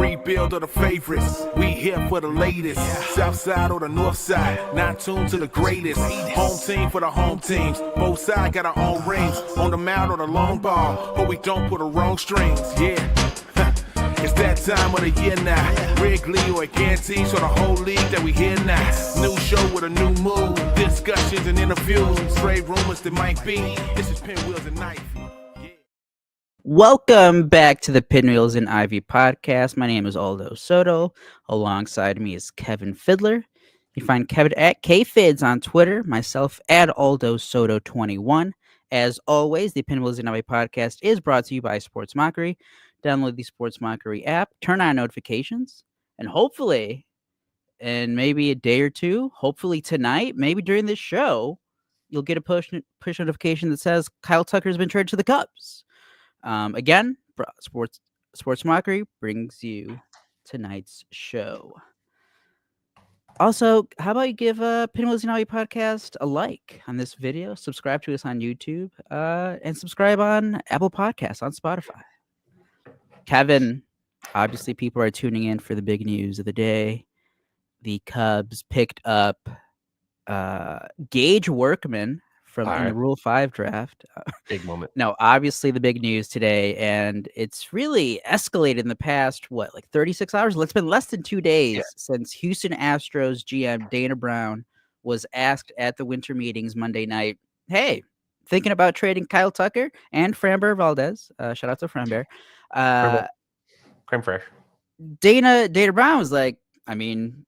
rebuild of the favorites. We here for the latest. South side or the north side. Not tuned to the greatest. Home team for the home teams. Both sides got our own rings. On the mound or the long ball. But we don't put the wrong strings. Yeah. It's that time of the year now. Wrigley or Gantes or the whole league that we hear now. New show with a new mood. Discussions and interviews. Trade rumors that might be. This is Pinwheels and Knife. Welcome back to the Pinwheels and Ivy podcast. My name is Aldo Soto. Alongside me is Kevin Fiddler. You find Kevin at KFids on Twitter, myself at Aldo Soto 21. As always, the Pinwheels and Ivy podcast is brought to you by Sports Mockery. Download the Sports Mockery app, turn on notifications, and hopefully, in maybe a day or two, hopefully tonight, maybe during this show, you'll get a push notification that says Kyle Tucker has been traded to the Cubs. Again, Sports Mockery brings you tonight's show. Also, how about you give Pinwheels and Ivy podcast a like on this video, subscribe to us on YouTube, and subscribe on Apple Podcasts, on Spotify. Kevin, obviously people are tuning in for the big news of the day. The Cubs picked up Gage Workman from in the Rule 5 draft. Big moment. No, obviously the big news today, and it's really escalated in the past, 36 hours? It's been less than 2 days since Houston Astros GM Dana Brown was asked at the winter meetings Monday night, hey, thinking about trading Kyle Tucker and Framber Valdez. Shout out to Framber. Creme fraiche. Dana Brown was like, I mean,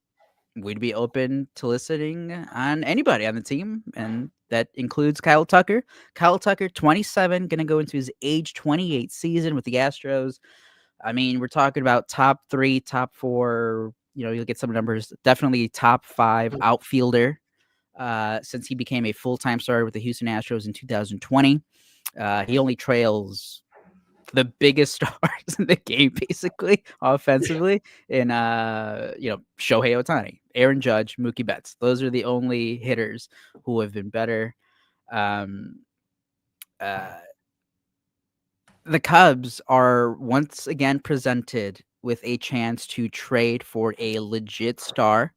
we'd be open to listening on anybody on the team, and that includes Kyle Tucker. Kyle Tucker, 27, going to go into his age 28 season with the Astros. I mean, we're talking about top 3, top 4, you'll get some numbers, definitely top 5 outfielder since he became a full-time starter with the Houston Astros in 2020. He only trails the biggest stars in the game, basically, offensively, in Shohei Ohtani, Aaron Judge, Mookie Betts. Those are the only hitters who have been better. The Cubs are once again presented with a chance to trade for a legit star.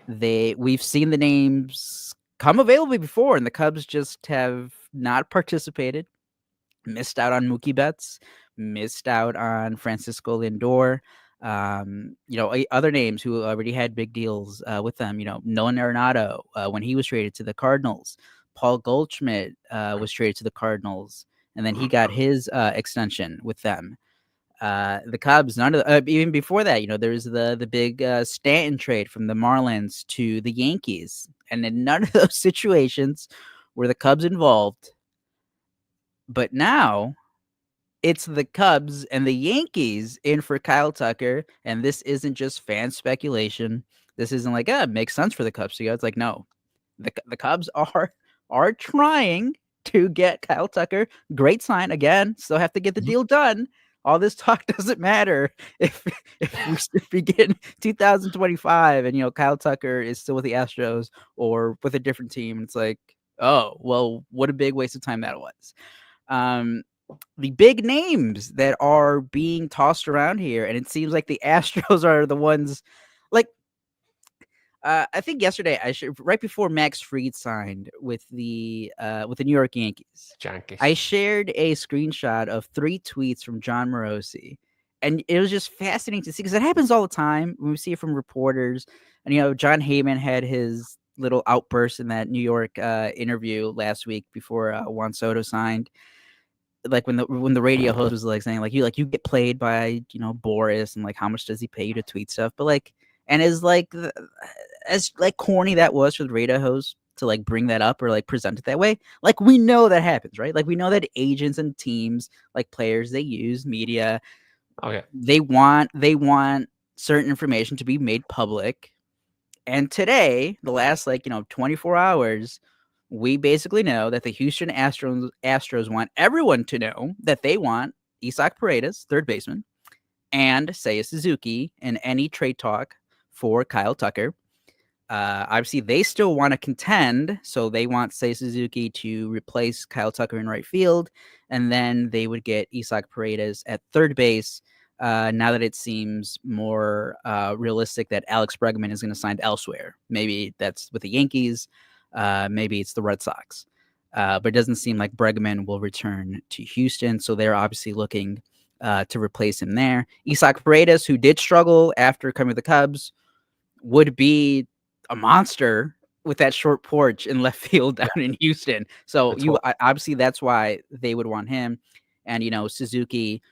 We've seen the names come available before, and the Cubs just have not participated. Missed out on Mookie Betts, missed out on Francisco Lindor. Other names who already had big deals with them. Nolan Arenado when he was traded to the Cardinals. Paul Goldschmidt was traded to the Cardinals, and then he got his extension with them. The Cubs, none of even before that, there's the big Stanton trade from the Marlins to the Yankees, and in none of those situations were the Cubs involved. But now it's the Cubs and the Yankees in for Kyle Tucker. And this isn't just fan speculation. This isn't like, it makes sense for the Cubs to go. It's like, no, the Cubs are trying to get Kyle Tucker. Great sign. Again, still have to get the deal done. All this talk doesn't matter if we get in 2025 and, Kyle Tucker is still with the Astros or with a different team. It's like, oh, well, what a big waste of time that was. The big names that are being tossed around here, and it seems like the Astros are the ones. I think yesterday right before Max Fried signed with the New York Yankees, I shared a screenshot of 3 tweets from John Morosi, and it was just fascinating to see because it happens all the time when we see it from reporters. And John Heyman had his little outburst in that New York interview last week before Juan Soto signed. Like when the radio host was saying you get played by Boris, and how much does he pay you to tweet stuff, but and as corny that was for the radio host to bring that up or present it that way, we know that happens, right? We know that agents and teams, players, they use media. Okay. They want certain information to be made public, and today, the last 24 hours, we basically know that the Houston Astros want everyone to know that they want Isaac Paredes, third baseman, and Seiya Suzuki in any trade talk for Kyle Tucker. Obviously, they still want to contend, so they want Seiya Suzuki to replace Kyle Tucker in right field, and then they would get Isaac Paredes at third base. now that it seems more realistic that Alex Bregman is going to sign elsewhere. Maybe that's with the Yankees. Maybe it's the Red Sox. But it doesn't seem like Bregman will return to Houston. So they're obviously looking to replace him there. Isaac Paredes, who did struggle after coming to the Cubs, would be a monster with that short porch in left field down in Houston. So obviously that's why they would want him. And, Suzuki,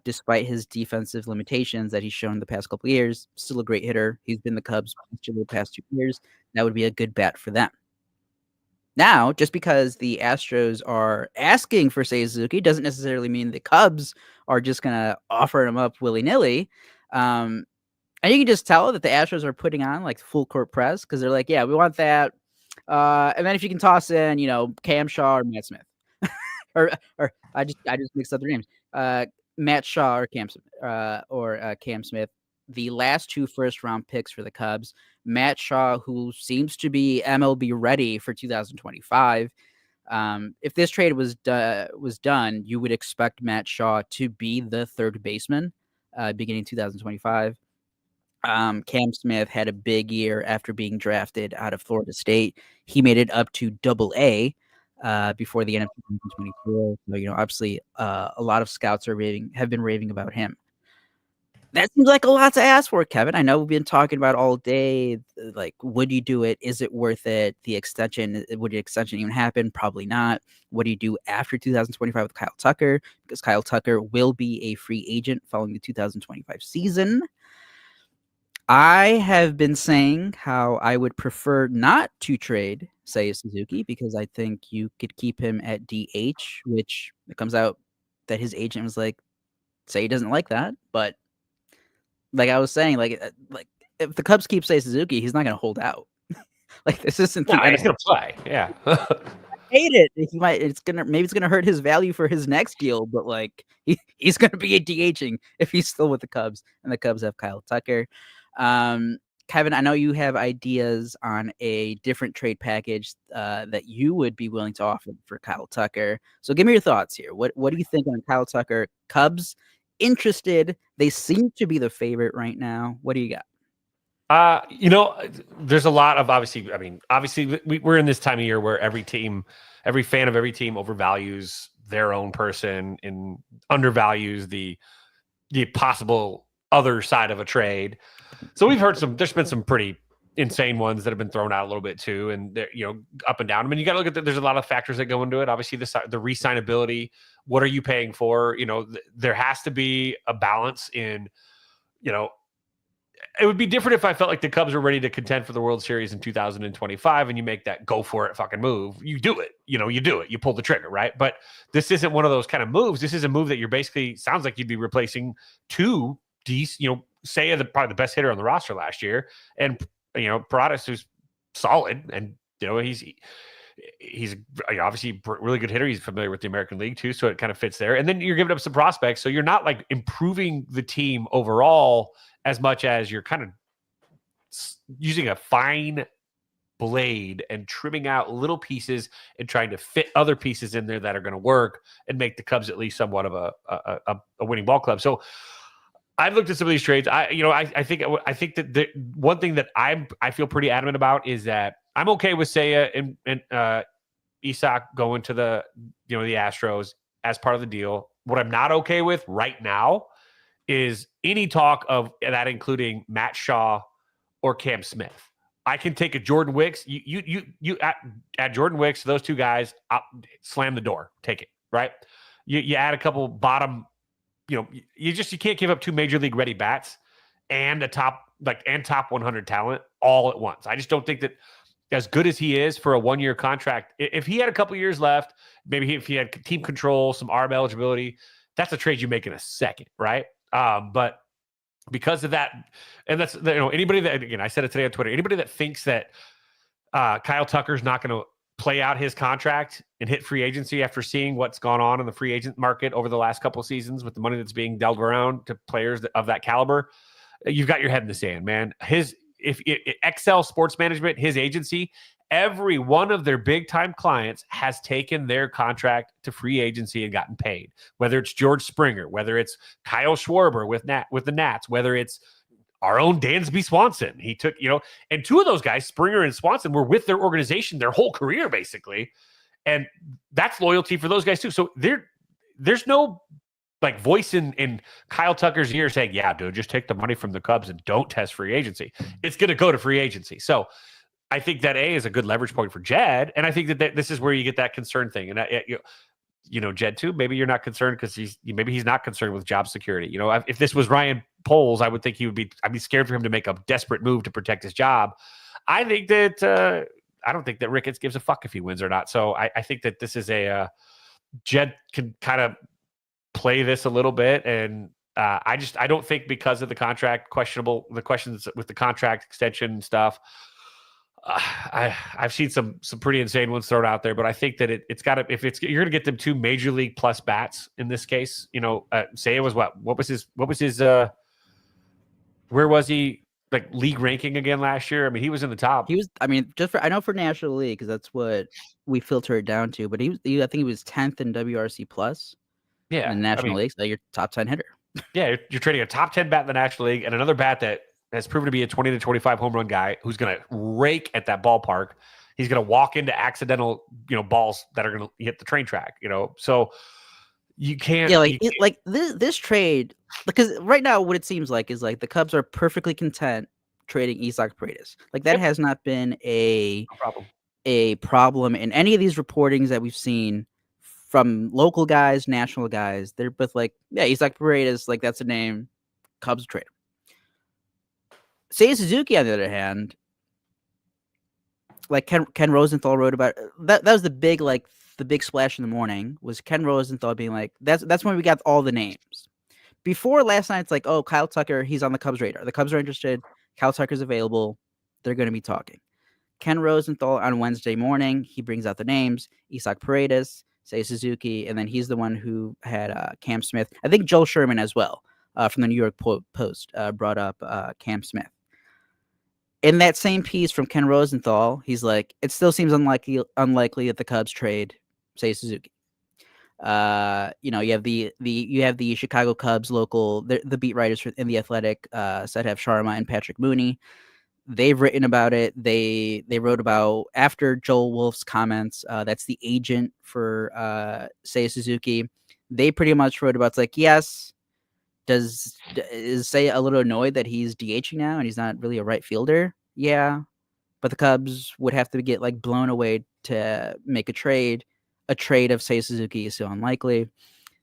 despite his defensive limitations that he's shown the past couple of years, still a great hitter. He's been the Cubs the past 2 years. That would be a good bet for them. Now, just because the Astros are asking for Seiya Suzuki doesn't necessarily mean the Cubs are just going to offer him up willy-nilly. And you can just tell that the Astros are putting on like full court press because they're like, yeah, we want that. And then if you can toss in, Cam Shaw or Matt Smith, or I just mixed up their names. Matt Shaw or Cam Smith. The last 2 first-round picks for the Cubs. Matt Shaw, who seems to be MLB ready for 2025. If this trade was done, you would expect Matt Shaw to be the third baseman beginning 2025. Cam Smith had a big year after being drafted out of Florida State. He made it up to Double-A before the end of 2024. So, obviously, a lot of scouts have been raving about him. That seems like a lot to ask for, Kevin. I know we've been talking about all day. Like, would you do it? Is it worth it? The extension, would the extension even happen? Probably not. What do you do after 2025 with Kyle Tucker? Because Kyle Tucker will be a free agent following the 2025 season. I have been saying how I would prefer not to trade Seiya Suzuki because I think you could keep him at DH, which it comes out that his agent was like, say he doesn't like that. But like I was saying, like if the Cubs keep Seiya Suzuki, he's not going to hold out. Like this isn't. No, he's going to play. Yeah. Hate it. Maybe it's gonna hurt his value for his next deal, but like he's gonna be a DHing if he's still with the Cubs, and the Cubs have Kyle Tucker. Kevin, I know you have ideas on a different trade package that you would be willing to offer for Kyle Tucker. So give me your thoughts here. What do you think on Kyle Tucker? Cubs interested? They seem to be the favorite right now. What do you got? There's a lot of obviously we're in this time of year where every fan of every team overvalues their own person and undervalues the possible other side of a trade. So we've heard there's been some pretty insane ones that have been thrown out a little bit too. And they're, up and down. I mean, you got to look at there's a lot of factors that go into it. Obviously the re-signability, what are you paying for? There has to be a balance in, it would be different if I felt like the Cubs were ready to contend for the World Series in 2025 and you make that go for it fucking move. You do it. You do it. You pull the trigger, right? But this isn't one of those kind of moves. This is a move that you're basically sounds like you'd be replacing 2 decent, Seiya, probably the best hitter on the roster last year, and Paredes, who's solid, and he's obviously a really good hitter. He's familiar with the American League too, so it kind of fits there. And then you're giving up some prospects, so you're not like improving the team overall as much as you're kind of using a fine blade and trimming out little pieces and trying to fit other pieces in there that are going to work and make the Cubs at least somewhat of a winning ball club. So I've looked at some of these trades. I think that the one thing that I feel pretty adamant about is that I'm okay with Seiya and Isaac going to the Astros as part of the deal. What I'm not okay with right now is any talk of that including Matt Shaw or Cam Smith. I can take a Jordan Wicks. You add Jordan Wicks to those 2 guys, slam the door, take it, right? You add a couple bottom. You can't give up 2 major league ready bats and top 100 talent all at once. I just don't think that as good as he is for a 1-year contract, if he had a couple years left, maybe if he had team control, some ARB eligibility, that's a trade you make in a second, right? But because of that, and that's anybody that, again, I said it today on Twitter, anybody that thinks that Kyle Tucker's not going to play out his contract and hit free agency after seeing what's gone on in the free agent market over the last couple of seasons with the money that's being dealt around to players of that caliber, you've got your head in the sand, man. Excel Sports Management, his agency, every one of their big time clients has taken their contract to free agency and gotten paid. Whether it's George Springer, whether it's Kyle Schwarber with the Nats, whether it's our own Dansby Swanson. He took, and two of those guys, Springer and Swanson, were with their organization their whole career, basically. And that's loyalty for those guys too. So there's no like voice in Kyle Tucker's ear saying, yeah, dude, just take the money from the Cubs and don't test free agency. It's going to go to free agency. So I think that is a good leverage point for Jed. And I think that this is where you get that concern thing. And Jed too, maybe you're not concerned because he's not concerned with job security. If this was Ryan Poles, I would think I'd be scared for him to make a desperate move to protect his job. I think that, I don't think that Ricketts gives a fuck if he wins or not. So I think that this is Jed can kind of play this a little bit. And I don't think because of the contract the questions with the contract extension and stuff, I've seen some pretty insane ones thrown out there, but I think that it's got to, you're going to get them 2 major league plus bats in this case, Seiya was what was his, where was he like league ranking again last year? I mean, he was in the top. He was, I know for National League, cause that's what we filter it down to, but I think he was 10th in WRC plus. Yeah. In the National League, so you're top 10 hitter. Yeah. You're trading a top 10 bat in the National League and another bat that has proven to be a 20 to 25 home run guy who's going to rake at that ballpark. He's going to walk into accidental, balls that are going to hit the train track, so you can't. Yeah, this trade, because right now what it seems like is like the Cubs are perfectly content trading Isaac Paredes. Like that has not been a problem in any of these reportings that we've seen from local guys, national guys. They're both like, yeah, Isaac Paredes, like that's a name, Cubs trade him. Seiya Suzuki, on the other hand, like Ken Rosenthal wrote about that. That was the big splash in the morning was Ken Rosenthal being like, that's when we got all the names. Before last night, it's like, oh, Kyle Tucker, he's on the Cubs radar. The Cubs are interested. Kyle Tucker's available. They're going to be talking. Ken Rosenthal on Wednesday morning, he brings out the names, Isaac Paredes, Seiya Suzuki, and then he's the one who had Cam Smith. I think Joel Sherman as well from the New York Post brought up Cam Smith. In that same piece from Ken Rosenthal, he's like, it still seems unlikely that the Cubs trade Seiya Suzuki. You have the Chicago Cubs local, the beat writers in The Athletic, Sadhav Sharma and Patrick Mooney. They've written about it. They wrote about after Joel Wolf's comments. That's the agent for Seiya Suzuki. They pretty much wrote about, it's like, yes, is Seiya a little annoyed that he's DHing now and he's not really a right fielder? Yeah, but the Cubs would have to get like blown away to make a trade. A trade of Seiya Suzuki is so unlikely.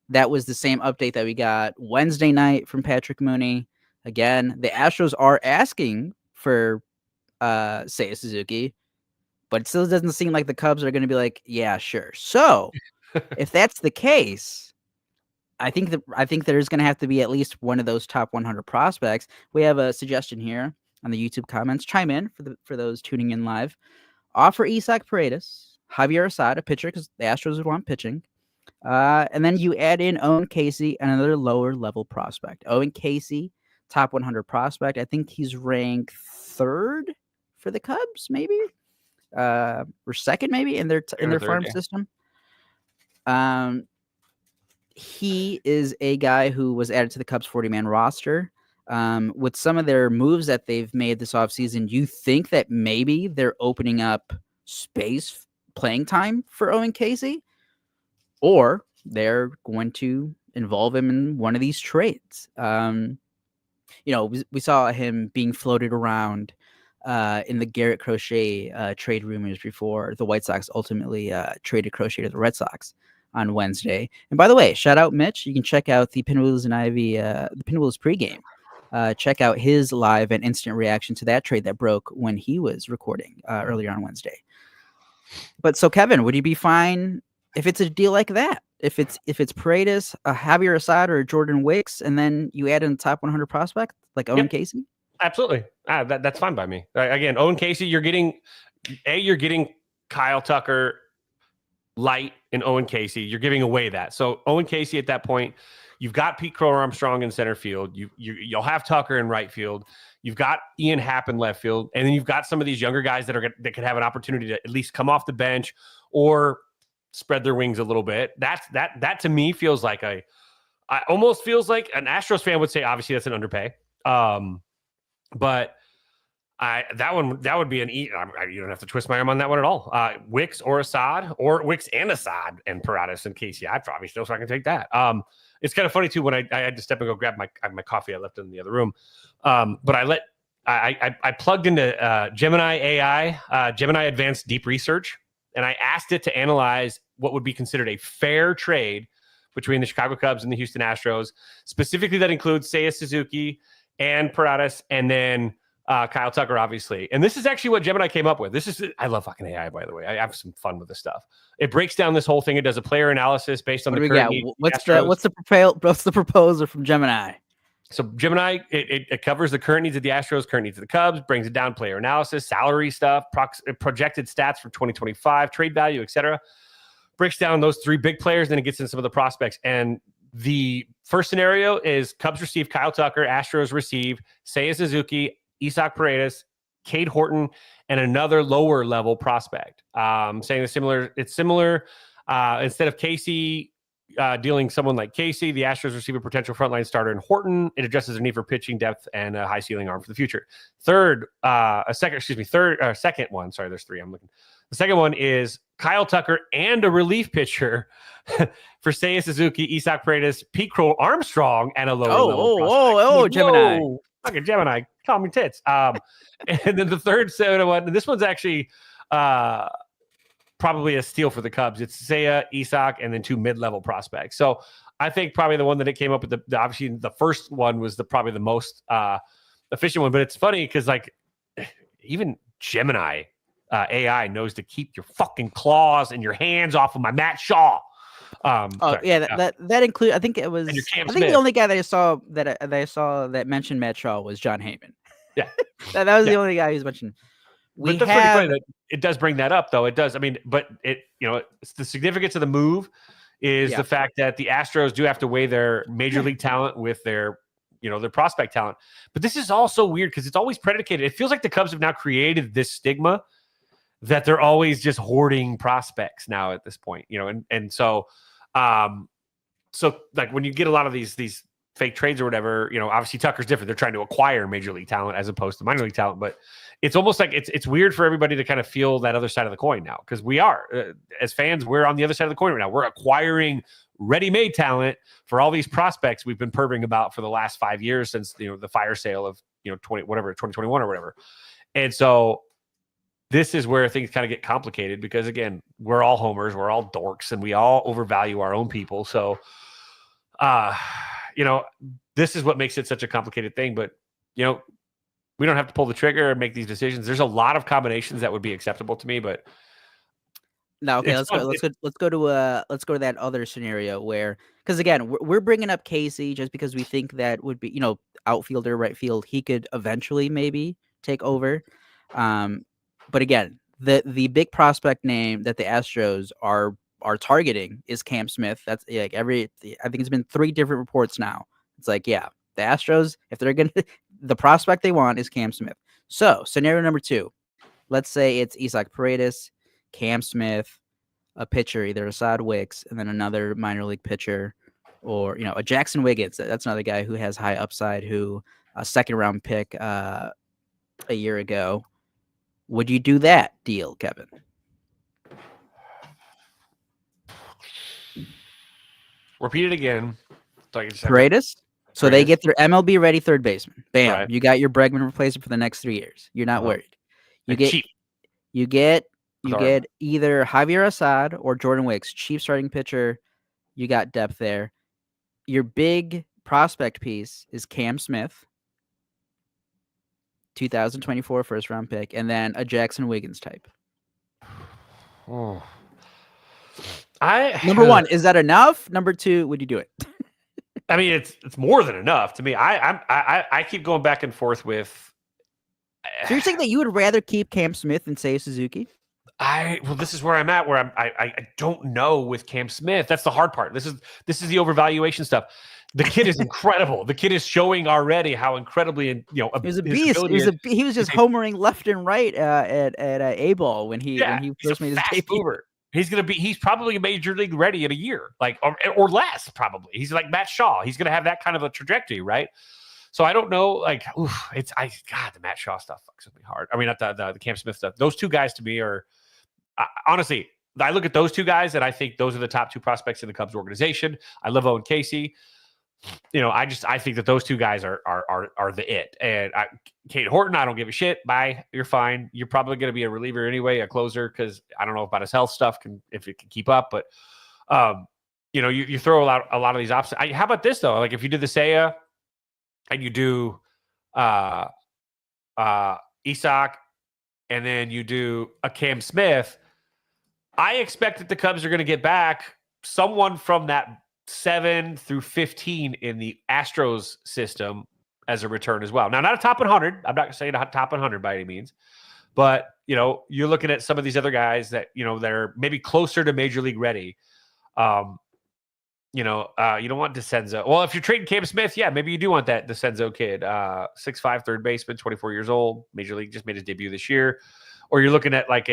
That was the same update that we got Wednesday night from Patrick Mooney. Again, the Astros are asking for Seiya Suzuki, but it still doesn't seem like the Cubs are going to be like, yeah, sure. So if that's the case, I think there's going to have to be at least one of those top 100 prospects. We have a suggestion here on the YouTube comments. Chime in for those tuning in live. Offer Isaac Paredes, Javier Assad, a pitcher, because the Astros would want pitching. And then you add in Owen Casey, another lower level prospect. Owen Casey, top 100 prospect. I think he's ranked 3rd for the Cubs, maybe, or 2nd, maybe in their farm system. He is a guy who was added to the Cubs 40-man roster. With some of their moves that they've made this offseason, you think that maybe they're opening up space, playing time for Owen Casey, or they're going to involve him in one of these trades. We saw him being floated around in the Garrett Crochet trade rumors before the White Sox ultimately traded Crochet to the Red Sox on Wednesday. And by the way, shout out Mitch. You can check out the Pinwheels and Ivy, the Pinwheels pregame. Check out his live and instant reaction to that trade that broke when he was recording earlier on Wednesday. But so, Kevin, would you be fine if it's a deal like that? If it's Paredes, a Javier Assad, or Jordan Wicks, and then you add in a top 100 prospect like Owen Casey? Absolutely. That's fine by me. Again, Owen Casey, you're getting Kyle Tucker light in Owen Casey. You're giving away that. So Owen Casey at that point, you've got Pete Crow Armstrong in center field. You'll have Tucker in right field. You've got Ian Happ in left field, and then you've got some of these younger guys that could have an opportunity to at least come off the bench or spread their wings a little bit. That to me feels like I almost feels like an Astros fan would say, obviously that's an underpay. But that would be you don't have to twist my arm on that one at all. Wicks or Assad, or Wicks and Assad and Paradas and Casey. I'd probably still fucking take that. It's kind of funny too when I had to step and go grab my coffee. I left it in the other room. But I plugged into Gemini AI, Gemini Advanced Deep Research, and I asked it to analyze what would be considered a fair trade between the Chicago Cubs and the Houston Astros. Specifically, that includes Seiya Suzuki and Paradas, and then Kyle Tucker, obviously. And this is actually what Gemini came up with. I love fucking AI, by the way. I have some fun with this stuff. It breaks down this whole thing. It does a player analysis based on the current needs. What's the proposal from Gemini? So Gemini, it covers the current needs of the Astros, current needs of the Cubs, brings it down, player analysis, salary stuff, projected stats for 2025, trade value, etc. Breaks down those three big players, then it gets into some of the prospects. And the first scenario is Cubs receive Kyle Tucker, Astros receive Seiya Suzuki, Isaac Paredes, Cade Horton, and another lower level prospect. Saying it's similar. Instead of Casey dealing someone like Casey, the Astros receive a potential frontline starter in Horton. It addresses a need for pitching depth and a high ceiling arm for the future. Second one. Sorry, there's three. I'm looking. The second one is Kyle Tucker and a relief pitcher for Seiya Suzuki, Isaac Paredes, Pete Crow Armstrong, and a lower level prospect. Gemini. Fucking Gemini. Call me tits. And then the third one, and this one's actually probably a steal for the Cubs. It's Seiya, Isaac, and then two mid-level prospects. So I think probably the one that it came up with, obviously the first one was probably the most efficient one. But it's funny because like even Gemini AI knows to keep your fucking claws and your hands off of my Matt Shaw. That include. I think it was. The only guy that I saw that mentioned Matt Shaw was John Heyman. Yeah, that was the only guy who's mentioned. But that's pretty funny that it does bring that up, though. It does. I mean, but it's the significance of the move is the fact that the Astros do have to weigh their major league talent with their prospect talent. But this is also weird because it's always predicated. It feels like the Cubs have now created this stigma that they're always just hoarding prospects now at this point, and so like when you get a lot of these fake trades or whatever, obviously Tucker's different. They're trying to acquire major league talent as opposed to minor league talent, but it's almost like it's weird for everybody to kind of feel that other side of the coin now, because we are as fans, we're on the other side of the coin right now. We're acquiring ready-made talent for all these prospects we've been purring about for the last 5 years since the fire sale of 2021 or whatever. And so this is where things kind of get complicated because, again, we're all homers, we're all dorks, and we all overvalue our own people. So, this is what makes it such a complicated thing. But, we don't have to pull the trigger and make these decisions. There's a lot of combinations that would be acceptable to me, but no. Okay, let's go to that other scenario where, because again, we're bringing up Casey just because we think that would be, outfielder, right field, he could eventually maybe take over. But again, the big prospect name that the Astros are targeting is Cam Smith. That's like I think it's been 3 different reports now. It's like, the Astros, if they're going to, the prospect they want is Cam Smith. So scenario number 2, let's say it's Isaac Paredes, Cam Smith, a pitcher, either Assad Wicks, and then another minor league pitcher, or, a Jackson Wiggins. That's another guy who has high upside, who a second round pick a year ago. Would you do that deal, Kevin? Repeat it again. Paredes? So they get their MLB ready third baseman. Bam. Right. You got your Bregman replacement for the next 3 years. You're not worried. You get either Javier Assad or Jordan Wicks, chief starting pitcher. You got depth there. Your big prospect piece is Cam Smith, 2024 first round pick, and then a Jackson Wiggins type. Oh. Number 1, is that enough? Number 2, would you do it? I mean, it's more than enough to me. I keep going back and forth with. So you're saying that you would rather keep Cam Smith than Seiya Suzuki? This is where I'm at. Where I don't know with Cam Smith. That's the hard part. This is the overvaluation stuff. The kid is incredible. The kid is showing already how incredibly He was a beast. He was just homering left and right at A-ball when he first made his debut. Mover. He's probably major league ready in a year, like or less probably. He's like Matt Shaw. He's gonna have that kind of a trajectory, right? So I don't know. Like, the Matt Shaw stuff fucks with me hard. I mean, not the Cam Smith stuff. Those two guys to me are honestly. I look at those two guys and I think those are the top two prospects in the Cubs organization. I love Owen Casey. I think that those two guys are the it. And Kate Horton, I don't give a shit. Bye. You're fine. You're probably going to be a reliever anyway, a closer, because I don't know about his health stuff, if it can keep up. But you throw a lot of these options. How about this though? Like if you did the Seiya and you do Isak, and then you do a Cam Smith, I expect that the Cubs are going to get back someone from that 7 through 15 in the Astros system as a return as well. Now, not a top 100. I'm not saying a top 100 by any means, but you're looking at some of these other guys that they're maybe closer to major league ready. You don't want DeCenzo. Well, if you're trading Cam Smith, yeah, maybe you do want that DeCenzo kid, 6'5" third baseman, 24 years old, major league, just made his debut this year. Or you're looking at like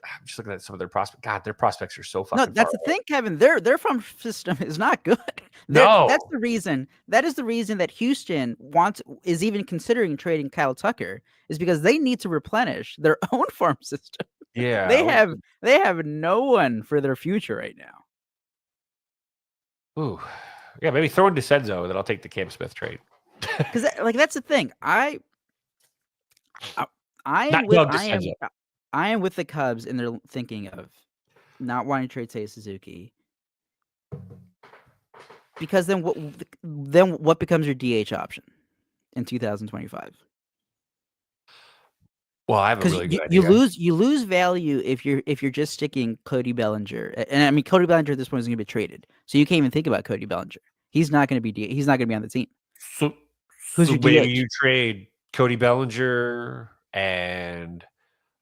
I'm just looking at some of their prospects. God, their prospects are so fucking. No, that's the thing, Kevin. Their farm system is not good. No, that's the reason. That is the reason that Houston is even considering trading Kyle Tucker, is because they need to replenish their own farm system. Yeah, they have no one for their future right now. Ooh, yeah, maybe throw in DeCenzo, then I'll take the Cam Smith trade. Because that's the thing. I am with the Cubs, and they're thinking of not wanting to trade Seiya Suzuki, because then what becomes your DH option in 2025? Well, I have a really good idea. You lose value if you're just sticking Cody Bellinger, and I mean Cody Bellinger at this point is going to be traded, so you can't even think about Cody Bellinger. He's not going to be on the team. So your maybe DH? you trade Cody Bellinger and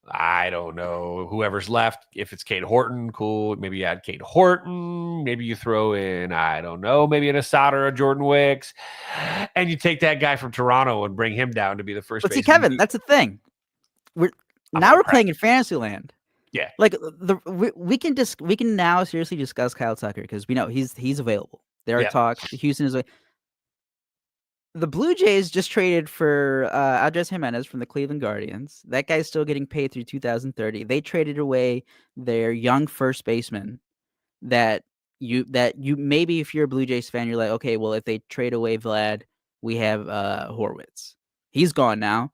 I don't know whoever's left. If it's Kate Horton, cool. Maybe you add Kate Horton. Maybe you throw in, I don't know, maybe an Asada or a Jordan Wicks, and you take that guy from Toronto and bring him down to be the first. But see, Kevin, that's the thing. We're playing in Fantasyland. Yeah, like we can now seriously discuss Kyle Tucker because we know he's available. There are talks. Houston is. The Blue Jays just traded for Andres Jimenez from the Cleveland Guardians. That guy's still getting paid through 2030. They traded away their young first baseman that you maybe if you're a Blue Jays fan, you're like, okay, well, if they trade away Vlad, we have Horwitz. He's gone now.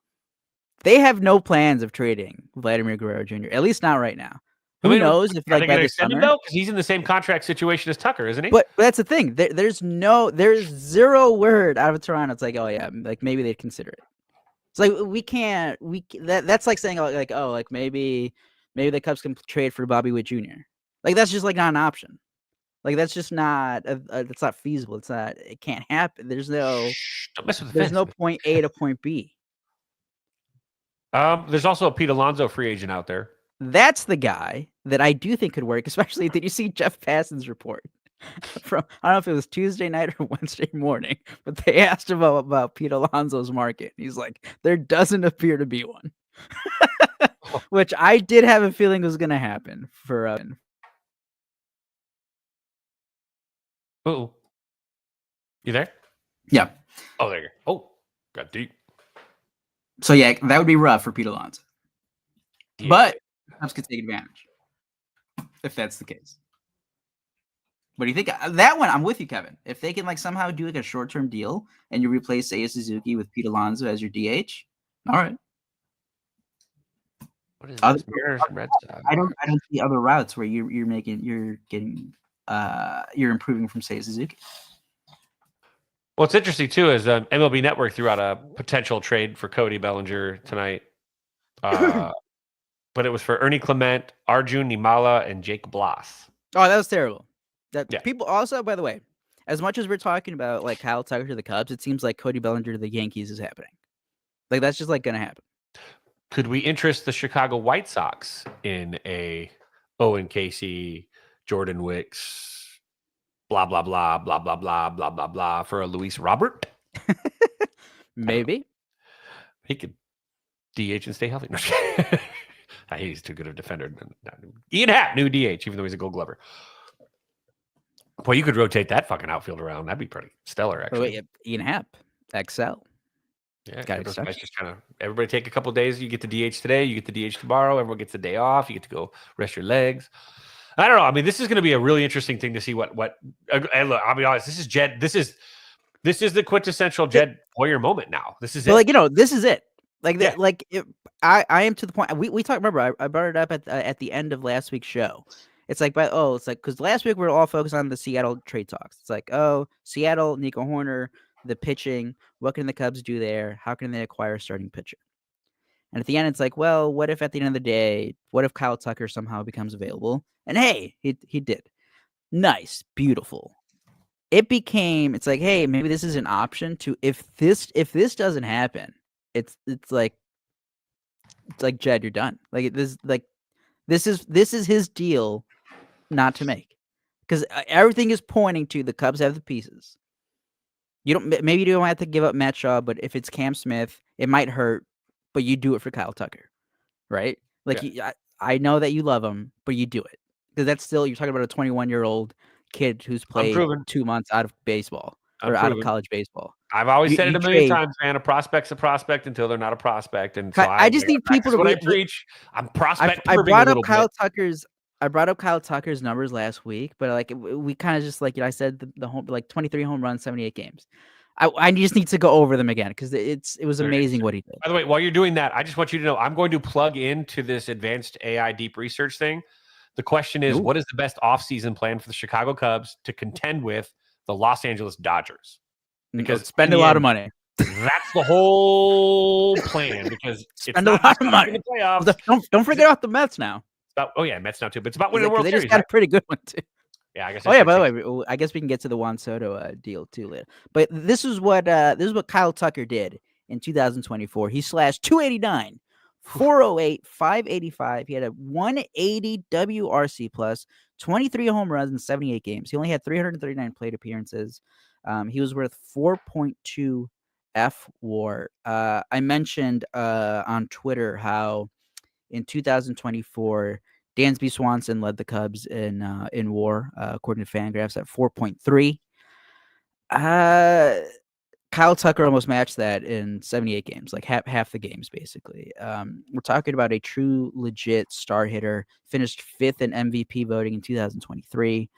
They have no plans of trading Vladimir Guerrero Jr., at least not right now. Who knows if like by the summer? Because he's in the same contract situation as Tucker, isn't he? But that's the thing. There's zero word out of Toronto. It's like, oh yeah, like maybe they'd consider it. It's like that's like saying like maybe the Cubs can trade for Bobby Witt Jr. Like that's just like not an option. Like that's just not it's not feasible. It can't happen. There's no point A to point B. There's also a Pete Alonso free agent out there. That's the guy that I do think could work, especially did you see Jeff Passan's report from, I don't know if it was Tuesday night or Wednesday morning, but they asked him about Pete Alonso's market. He's like, there doesn't appear to be one, which I did have a feeling was going to happen for. Oh, you there? Yeah. Oh, there you go. Oh, got deep. So yeah, that would be rough for Pete Alonso. Yeah. But Cubs could take advantage if that's the case. What do you think? That one, I'm with you, Kevin. If they can like somehow do like a short-term deal and you replace Seiya Suzuki with Pete Alonso as your DH, all right. What is this? Red Sox? I don't see other routes where you're improving from Seiya Suzuki. What's interesting too is MLB Network threw out a potential trade for Cody Bellinger tonight. But it was for Ernie Clement, Arjun Nimala, and Jake Bloss. Oh, that was terrible. People also, by the way, as much as we're talking about like Kyle Tucker to the Cubs, it seems like Cody Bellinger to the Yankees is happening. Like that's just like gonna happen. Could we interest the Chicago White Sox in a Owen Casey, Jordan Wicks, blah, blah, blah, blah, blah, blah, blah, blah, blah, for a Luis Robert? Maybe. He could DH and stay healthy. He's too good a defender. Ian Happ, new DH, even though he's a Gold Glover. Well, you could rotate that fucking outfield around. That'd be pretty stellar, actually. Wait, Ian Happ, XL. Yeah, Got those it. guys just kind of everybody take a couple of days. You get the DH today, you get the DH tomorrow. Everyone gets the day off. You get to go rest your legs. I don't know. I mean, this is going to be a really interesting thing to see what. And look, I'll be honest. This is Jed. This is the quintessential Jed Hoyer moment. Now, this is it. Like this is it. Like Yeah. I am to the point. We talked. Remember, I brought it up at the end of last week's show. It's like, because last week we were all focused on the Seattle trade talks. It's like, Seattle, Nico Horner, the pitching. What can the Cubs do there? How can they acquire a starting pitcher? And at the end, it's like, well, what if at the end of the day, what if Kyle Tucker somehow becomes available? And hey, he did. Nice, beautiful. It's like, hey, maybe this is an option to if this doesn't happen, it's like Jed, you're done. This is his deal not to make, because everything is pointing to the Cubs have the pieces. Maybe you don't have to give up Matt Shaw, but if it's Cam Smith, it might hurt, but you do it for Kyle Tucker, right? I know that you love him, but you do it because that's still, you're talking about a 21-year-old kid who's played 2 months out of baseball or out of college baseball. I've always said it a million times, man. A prospect's a prospect until they're not a prospect, and so I just need people to. What I preach. I'm prospect. I brought up Kyle Tucker's. I brought up Kyle Tucker's numbers last week, but we kind of just I said the home 23 home runs, 78 games. I just need to go over them again because it was amazing what he did. By the way, while you're doing that, I just want you to know I'm going to plug into this advanced AI deep research thing. The question is, what is the best offseason plan for the Chicago Cubs to contend with the Los Angeles Dodgers? Because spend a lot of money. That's the whole plan. Because spend a lot of money. Don't forget about the Mets now. Mets now too. But it's about winning the World They Series. Just got a pretty good one too. Yeah, I guess. By the way, I guess we can get to the Juan Soto deal too later. But this is what Kyle Tucker did in 2024. He slashed 289, 408, 585. He had a 180 WRC plus, 23 home runs in 78 games. He only had 339 plate appearances. He was worth 4.2 F WAR. I mentioned on Twitter how in 2024. Dansby Swanson led the Cubs in WAR, according to Fangraphs, at 4.3. Kyle Tucker almost matched that in 78 games, like half the games, basically. We're talking about a true, legit star hitter, finished 5th in MVP voting in 2023.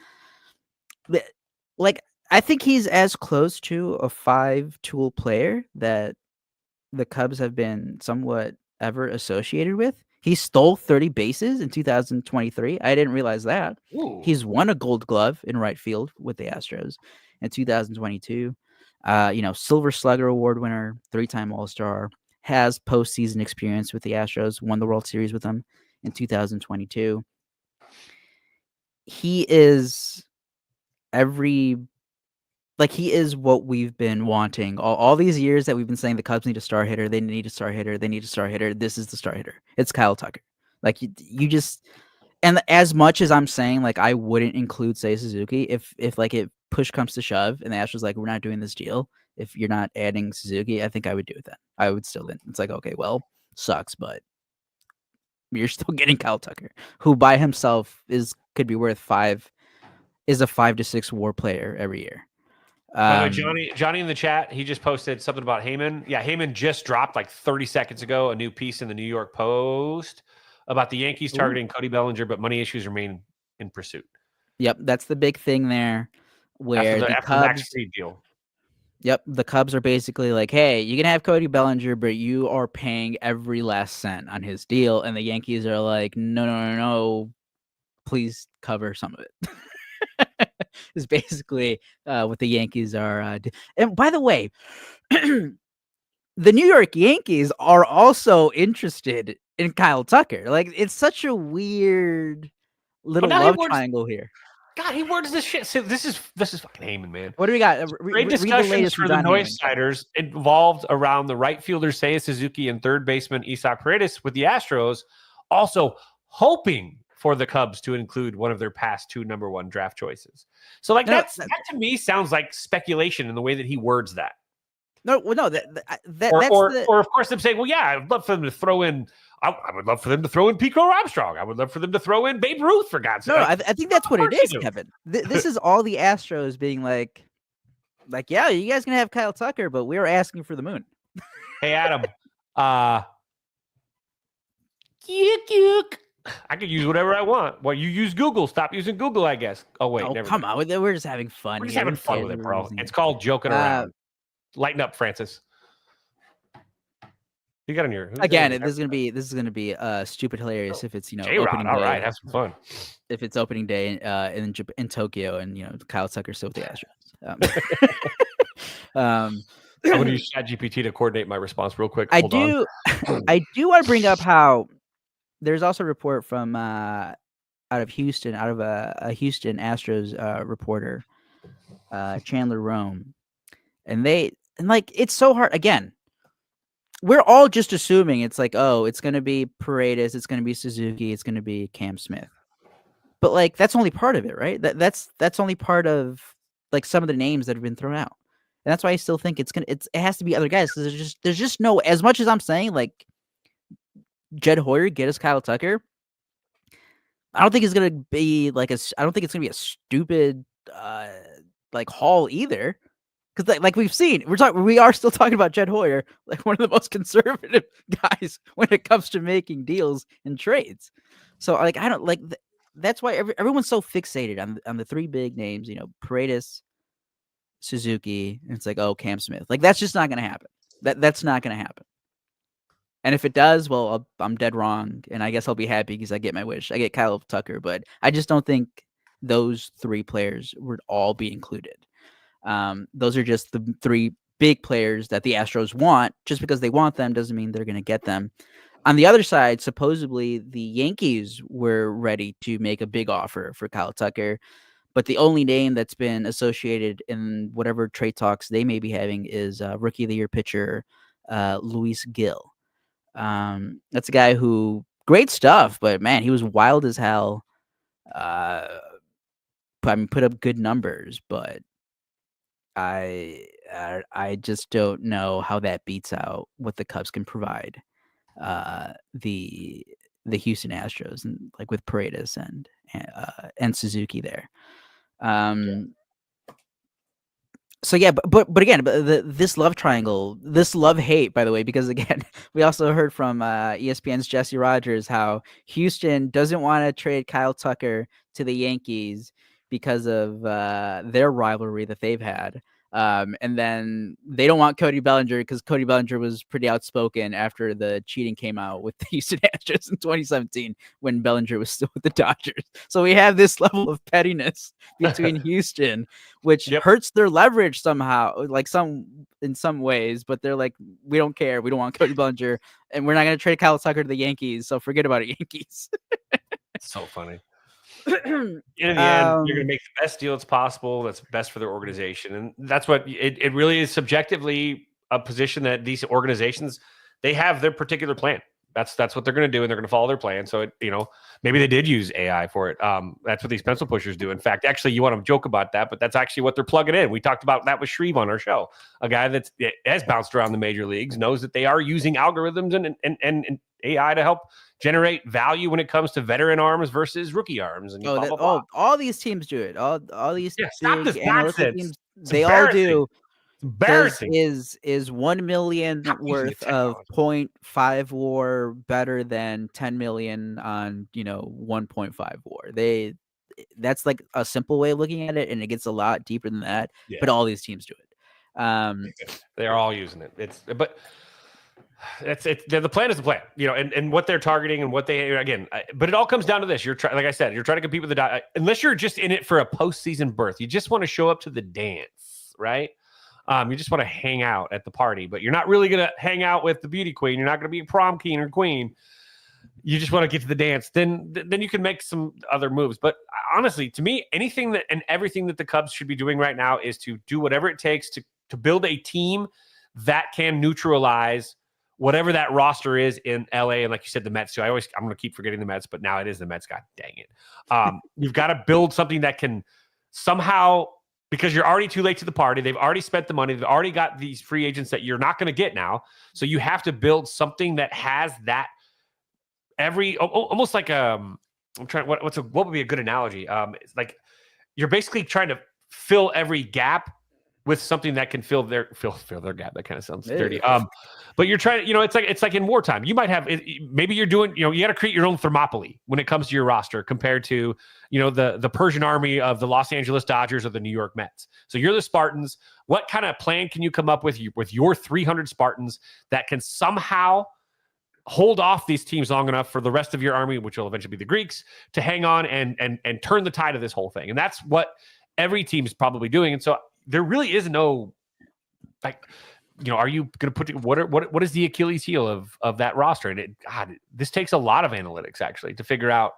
I think he's as close to a 5-tool player that the Cubs have been somewhat ever associated with. He stole 30 bases in 2023. I didn't realize that. Ooh. He's won a Gold Glove in right field with the Astros in 2022. Silver Slugger Award winner, 3-time All-Star, has postseason experience with the Astros, won the World Series with them in 2022. He is he is what we've been wanting all these years that we've been saying the Cubs need a star hitter. They need a star hitter. They need a star hitter. This is the star hitter. It's Kyle Tucker. You just, and as much as I'm saying, I wouldn't include Seiya Suzuki if it push comes to shove and the Astros we're not doing this deal. If you're not adding Suzuki, I think I would do it then. I would still then. It's okay, well, sucks, but you're still getting Kyle Tucker, who by himself could be worth 5 to 6 WAR player every year. Johnny in the chat, he just posted something about Heyman. Yeah, Heyman just dropped 30 seconds ago a new piece in the New York Post about the Yankees targeting Cody Bellinger, but money issues remain in pursuit. Yep, that's the big thing there. Where after the Cubs, Max Fried deal. Yep, the Cubs are basically hey, you can have Cody Bellinger, but you are paying every last cent on his deal, and the Yankees are no, please cover some of it. Is basically what the Yankees are. And by the way, the New York Yankees are also interested in Kyle Tucker. It's such a weird little love triangle here. God, he words this shit. So this is fucking Heyman, man. What do we got? Great Read the discussions latest for from the Don Noise Heyman. Siders involved around the right fielder Seiya Suzuki and third baseman Isaac Paredes with the Astros, also hoping for the Cubs to include one of their past 2 number 1 draft choices. So like that to me sounds like speculation in the way that he words that. No, well, no, Or of course them saying, well, yeah, I'd love for them to throw in. I would love for them to throw in Pico Armstrong. I would love for them to throw in Babe Ruth, for God's sake. No, I think that's what it is, Kevin. This is all the Astros being like, yeah, you guys can have Kyle Tucker, but we're asking for the moon. Hey, Adam. I could use whatever I want. Well, you use Google. Stop using Google, I guess. Oh, wait. Oh, come on. We're just having fun. We're just having fun with it, bro. It's called joking around. Lighten up, Francis. You got in your again. This is gonna be stupid hilarious if it's J-Rod. All right, have some fun. If it's opening day in Tokyo and Kyle Tucker's still with the Astros. I'm gonna use ChatGPT to coordinate my response real quick. I do want to bring up how there's also a report from out of Houston, out of a Houston Astros reporter, Chandler Rome, and it's so hard. Again, we're all just assuming it's like, oh, it's going to be Paredes, it's going to be Suzuki, it's going to be Cam Smith. But like, that's only part of it, right? That's only part of like some of the names that have been thrown out. And that's why I still think it has to be other guys, because there's just no, as much as I'm saying like Jed Hoyer, get us Kyle Tucker, I don't think it's going to be like I don't think it's going to be a stupid like haul either. Because like we've seen, we are still talking about Jed Hoyer, like one of the most conservative guys when it comes to making deals and trades. So like I don't like that's why everyone's so fixated on the 3 big names, Paredes, Suzuki, and it's like, oh, Cam Smith. Like that's just not going to happen. That's not going to happen. And if it does, well, I'm dead wrong, and I guess I'll be happy because I get my wish. I get Kyle Tucker, but I just don't think those 3 players would all be included. Those are just the 3 big players that the Astros want. Just because they want them doesn't mean they're going to get them. On the other side, supposedly the Yankees were ready to make a big offer for Kyle Tucker, but the only name that's been associated in whatever trade talks they may be having is Rookie of the Year pitcher Luis Gil. That's a guy who great stuff, but man, he was wild as hell. Put up good numbers, but I just don't know how that beats out what the Cubs can provide the Houston Astros, and like with Paredes and Suzuki there. So yeah, but again, this love triangle, this love hate, by the way, because again, we also heard from ESPN's Jesse Rogers how Houston doesn't want to trade Kyle Tucker to the Yankees because of their rivalry that they've had. And then they don't want Cody Bellinger because Cody Bellinger was pretty outspoken after the cheating came out with the Houston Astros in 2017 when Bellinger was still with the Dodgers. So we have this level of pettiness between Houston, which hurts their leverage somehow, like in some ways, but they're like, we don't care. We don't want Cody Bellinger, and we're not going to trade Kyle Tucker to the Yankees. So forget about it, Yankees. It's so funny. In the end, you're going to make the best deal that's possible, that's best for their organization. And that's what it really is, subjectively a position that these organizations, they have their particular plan. That's what they're going to do, and they're going to follow their plan. So, maybe they did use AI for it. That's what these pencil pushers do. In fact, actually, you want to joke about that, but that's actually what they're plugging in. We talked about that with Shreve on our show. A guy that has bounced around the major leagues, knows that they are using algorithms and AI to help generate value when it comes to veteran arms versus rookie arms. And blah, blah, blah. All these teams do it. All these stop this nonsense. Teams, they all do. Embarrassing. Is 1 million worth of 0.5 WAR better than 10 million on 1.5 WAR? That's like a simple way of looking at it, and it gets a lot deeper than that. Yeah. But all these teams do it. They're all using it. The plan is the plan, and what they're targeting and what they but it all comes down to this. Like I said, you're trying to compete with the unless you're just in it for a postseason berth. You just want to show up to the dance, right? You just want to hang out at the party, but you're not really going to hang out with the beauty queen. You're not going to be a prom king or queen. You just want to get to the dance. Then you can make some other moves. But honestly, to me, anything that and everything that the Cubs should be doing right now is to do whatever it takes to build a team that can neutralize whatever that roster is in LA. And like you said, the Mets too. I'm going to keep forgetting the Mets, but now it is the Mets. God dang it. You've got to build something that can somehow, because you're already too late to the party. They've already spent the money. They've already got these free agents that you're not going to get now. So you have to build something that has that almost like, I'm trying, what would be a good analogy? It's like you're basically trying to fill every gap with something that can fill their gap. That kind of sounds dirty. But you're trying to, it's like in wartime. You might have maybe you're doing, you got to create your own Thermopylae when it comes to your roster compared to, the Persian army of the Los Angeles Dodgers or the New York Mets. So you're the Spartans. What kind of plan can you come up with your 300 Spartans that can somehow hold off these teams long enough for the rest of your army, which will eventually be the Greeks, to hang on and turn the tide of this whole thing? And that's what every team is probably doing. And so there really is no, are you going to put what is the Achilles heel of that roster? And this takes a lot of analytics actually to figure out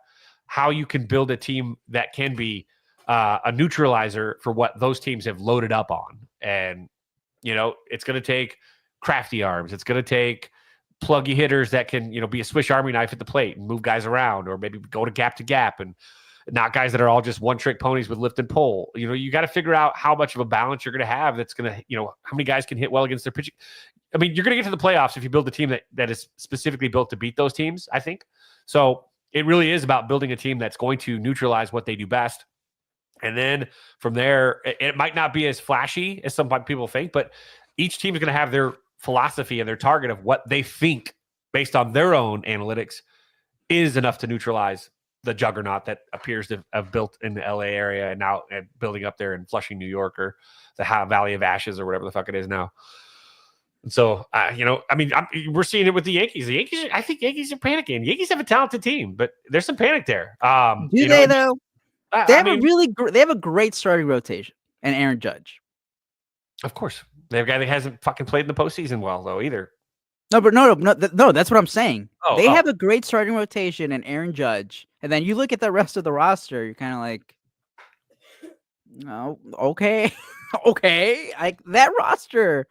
how you can build a team that can be a neutralizer for what those teams have loaded up on. And it's going to take crafty arms. It's going to take pluggy hitters that can be a Swiss Army knife at the plate and move guys around, or maybe go to gap and not guys that are all just one-trick ponies with lift and pull. You got to figure out how much of a balance you're going to have that's going to, how many guys can hit well against their pitching. I mean, you're going to get to the playoffs if you build a team that is specifically built to beat those teams, I think. So it really is about building a team that's going to neutralize what they do best. And then from there, it might not be as flashy as some people think, but each team is going to have their philosophy and their target of what they think based on their own analytics is enough to neutralize the juggernaut that appears to have built in the LA area and now building up there in Flushing, New York, or the Valley of Ashes, or whatever the fuck it is now. And so, we're seeing it with the Yankees. I think Yankees are panicking. Yankees have a talented team, but there's some panic there. Do they though? They have a great starting rotation, and Aaron Judge. Of course, they have a guy that hasn't fucking played in the postseason well though either. No, that's what I'm saying. They have a great starting rotation and Aaron Judge. And then you look at the rest of the roster, you're kind of like, oh, okay. Okay. Like that roster.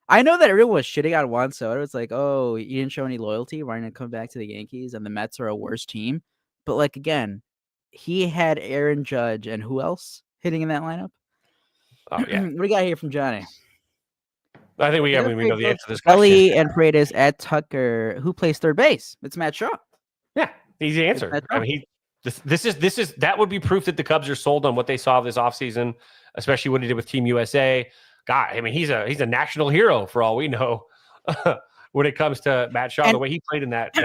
I know that everyone was shitting on Juan Soto. It's like, oh, you didn't show any loyalty. Why didn't it come back to the Yankees? And the Mets are a worse team. But like, again, he had Aaron Judge and who else hitting in that lineup? Oh, yeah. What do you got here from Johnny? I think we know the answer to this question. Kelly and Paredes at Tucker. Who plays third base? It's Matt Shaw. Yeah, easy answer. I mean, this is that would be proof that the Cubs are sold on what they saw this offseason, especially what he did with Team USA. God, I mean, he's a national hero for all we know when it comes to Matt Shaw. The way he played in that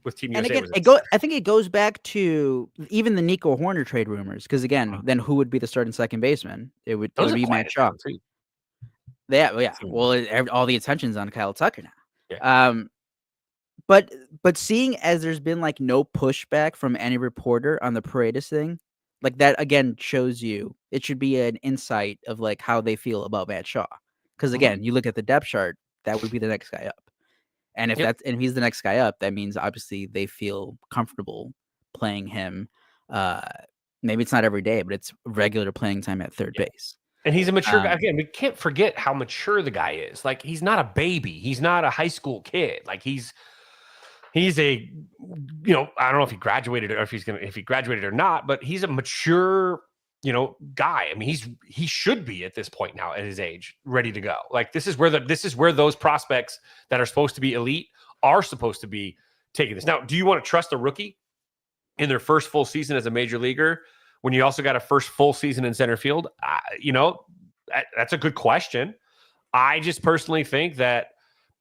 with Team USA. And again, I think it goes back to even the Nico Horner trade rumors, because again, then who would be the starting second baseman? It would be Matt Shaw. Yeah. Well, all the attention's on Kyle Tucker now. Yeah. But seeing as there's been like no pushback from any reporter on the Paredes thing, like that again shows you it should be an insight of like how they feel about Matt Shaw. Because again, you look at the depth chart, that would be the next guy up. And if he's the next guy up, that means obviously they feel comfortable playing him. Maybe it's not every day, but it's regular playing time at third base. And he's a mature guy. Again, we can't forget how mature the guy is. Like, he's not a baby. He's not a high school kid. Like, he's a, I don't know if he graduated or if he graduated or not, but he's a mature, guy. I mean, he should be at this point now at his age, ready to go. Like, this is where those prospects that are supposed to be elite are supposed to be taking this. Now, do you want to trust a rookie in their first full season as a major leaguer when you also got a first full season in center field? That's a good question. I just personally think that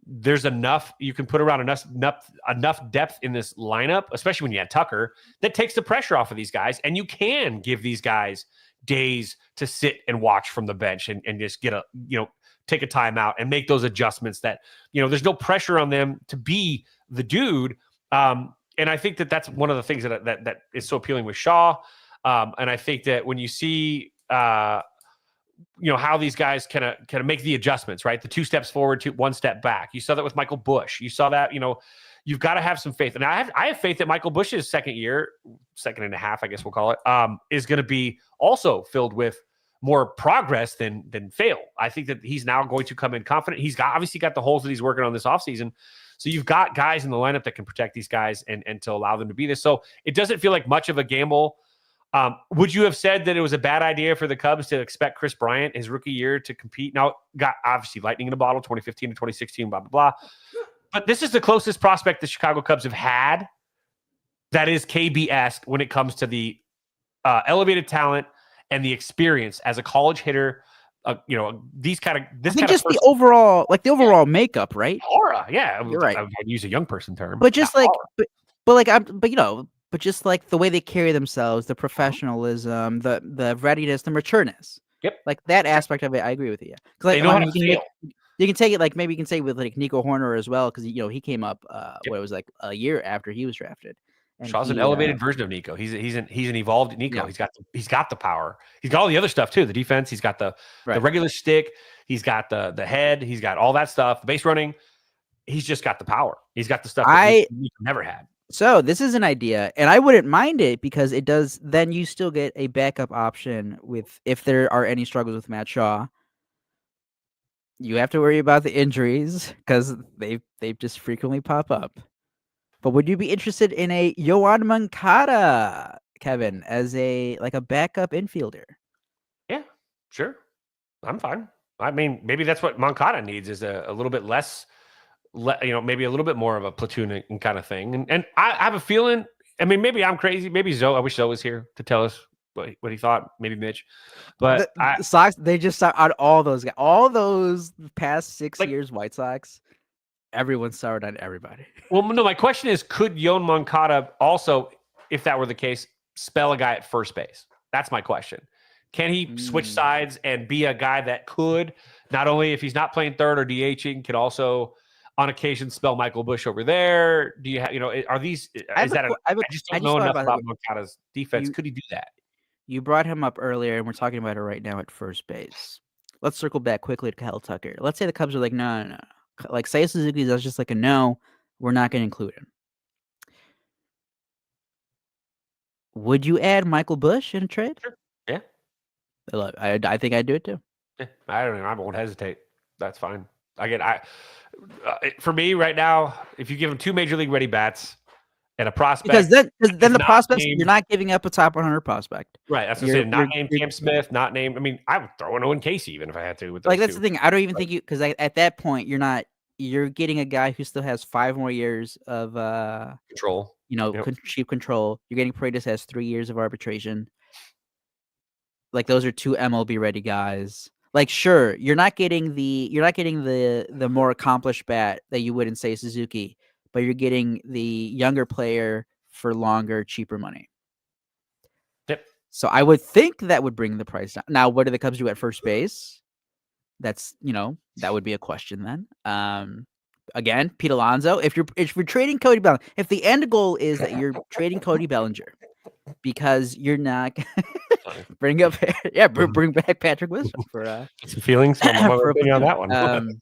there's enough you can put around enough depth in this lineup, especially when you had Tucker, that takes the pressure off of these guys. And you can give these guys days to sit and watch from the bench and just get take a timeout and make those adjustments that, there's no pressure on them to be the dude. And I think that that's one of the things that is so appealing with Shaw. And I think that when you see, how these guys kind of make the adjustments, right? The 2 steps forward, one step back. You saw that with Michael Bush. You saw that, you've got to have some faith. And I have faith that Michael Busch's second and a half, I guess we'll call it, is going to be also filled with more progress than fail. I think that he's now going to come in confident. He's obviously got the holes that he's working on this offseason. So you've got guys in the lineup that can protect these guys and to allow them to be this. So it doesn't feel like much of a gamble. Would you have said that it was a bad idea for the Cubs to expect Chris Bryant his rookie year to compete? Now, got obviously lightning in a bottle, 2015 to 2016, blah, blah, blah. But this is the closest prospect the Chicago Cubs have had that is KB-esque when it comes to the elevated talent and the experience as a college hitter. These kind of the overall makeup, right? Aura, yeah. You're right. I'd use a young person term, but just like, but just like the way they carry themselves, the professionalism, the readiness, the matureness. Yep. Like that aspect of it, I agree with you. They know how to feel. You can take it like maybe you can say with like Nico Horner as well, because he came up what it was like a year after he was drafted. And Shaw's an elevated version of Nico. He's an evolved Nico. Yeah. He's got the power. He's got all the other stuff too. The defense. He's got the regular stick. He's got the head. He's got all that stuff. The base running. He's just got the power. He's got the stuff that Nico never had. So this is an idea, and I wouldn't mind it because it does. Then you still get a backup option if there are any struggles with Matt Shaw. You have to worry about the injuries because they just frequently pop up. But would you be interested in a Yoan Moncada, Kevin, as a backup infielder? Yeah, sure. I'm fine. I mean, maybe that's what Moncada needs is a little bit less, maybe a little bit more of a platoon kind of thing. And I have a feeling, I mean, maybe I'm crazy. Maybe Zoe, I wish Zoe was here to tell us what he thought. Maybe Mitch. But the Sox, they just out all those guys, all those past 6 years, White Sox. Everyone's soured on everybody. Well, no, my question is, could Yoan Moncada also, if that were the case, spell a guy at first base? That's my question. Can he switch sides and be a guy that could, not only if he's not playing third or DHing, could also on occasion spell Michael Busch over there? Do you have, are these, I just don't know enough about Moncada's defense. Could he do that? You brought him up earlier, and we're talking about it right now at first base. Let's circle back quickly to Kyle Tucker. Let's say the Cubs are like, no. Like Seiya Suzuki is just like a no, we're not going to include him. Would you add Michael Busch in a trade? Sure. Yeah. Look, I think I'd do it too. Yeah, I don't know. I won't hesitate. That's fine. Again, for me right now, if you give him 2 major league ready bats and a prospect, because then the prospects, you're not giving up a top 100 prospect. Right. That's what I'm saying. Not named Cam Smith, not named. I mean, I would throw in Owen Casey even if I had to. With that's the thing. I don't even think because at that point you're getting a guy who still has 5 more years of control. Cheap control. You're getting Paredes has 3 years of arbitration. Like those are 2 MLB ready guys. Like sure, you're not getting the more accomplished bat that you would in say Suzuki, but you're getting the younger player for longer, cheaper money. Yep. So I would think that would bring the price down. Now, what do the Cubs do at first base? That's that would be a question then. Again, Pete Alonso. If you're trading Cody Bellinger, if the end goal is that you're trading Cody Bellinger because you're not bring back Patrick Wisdom for some feelings on that one.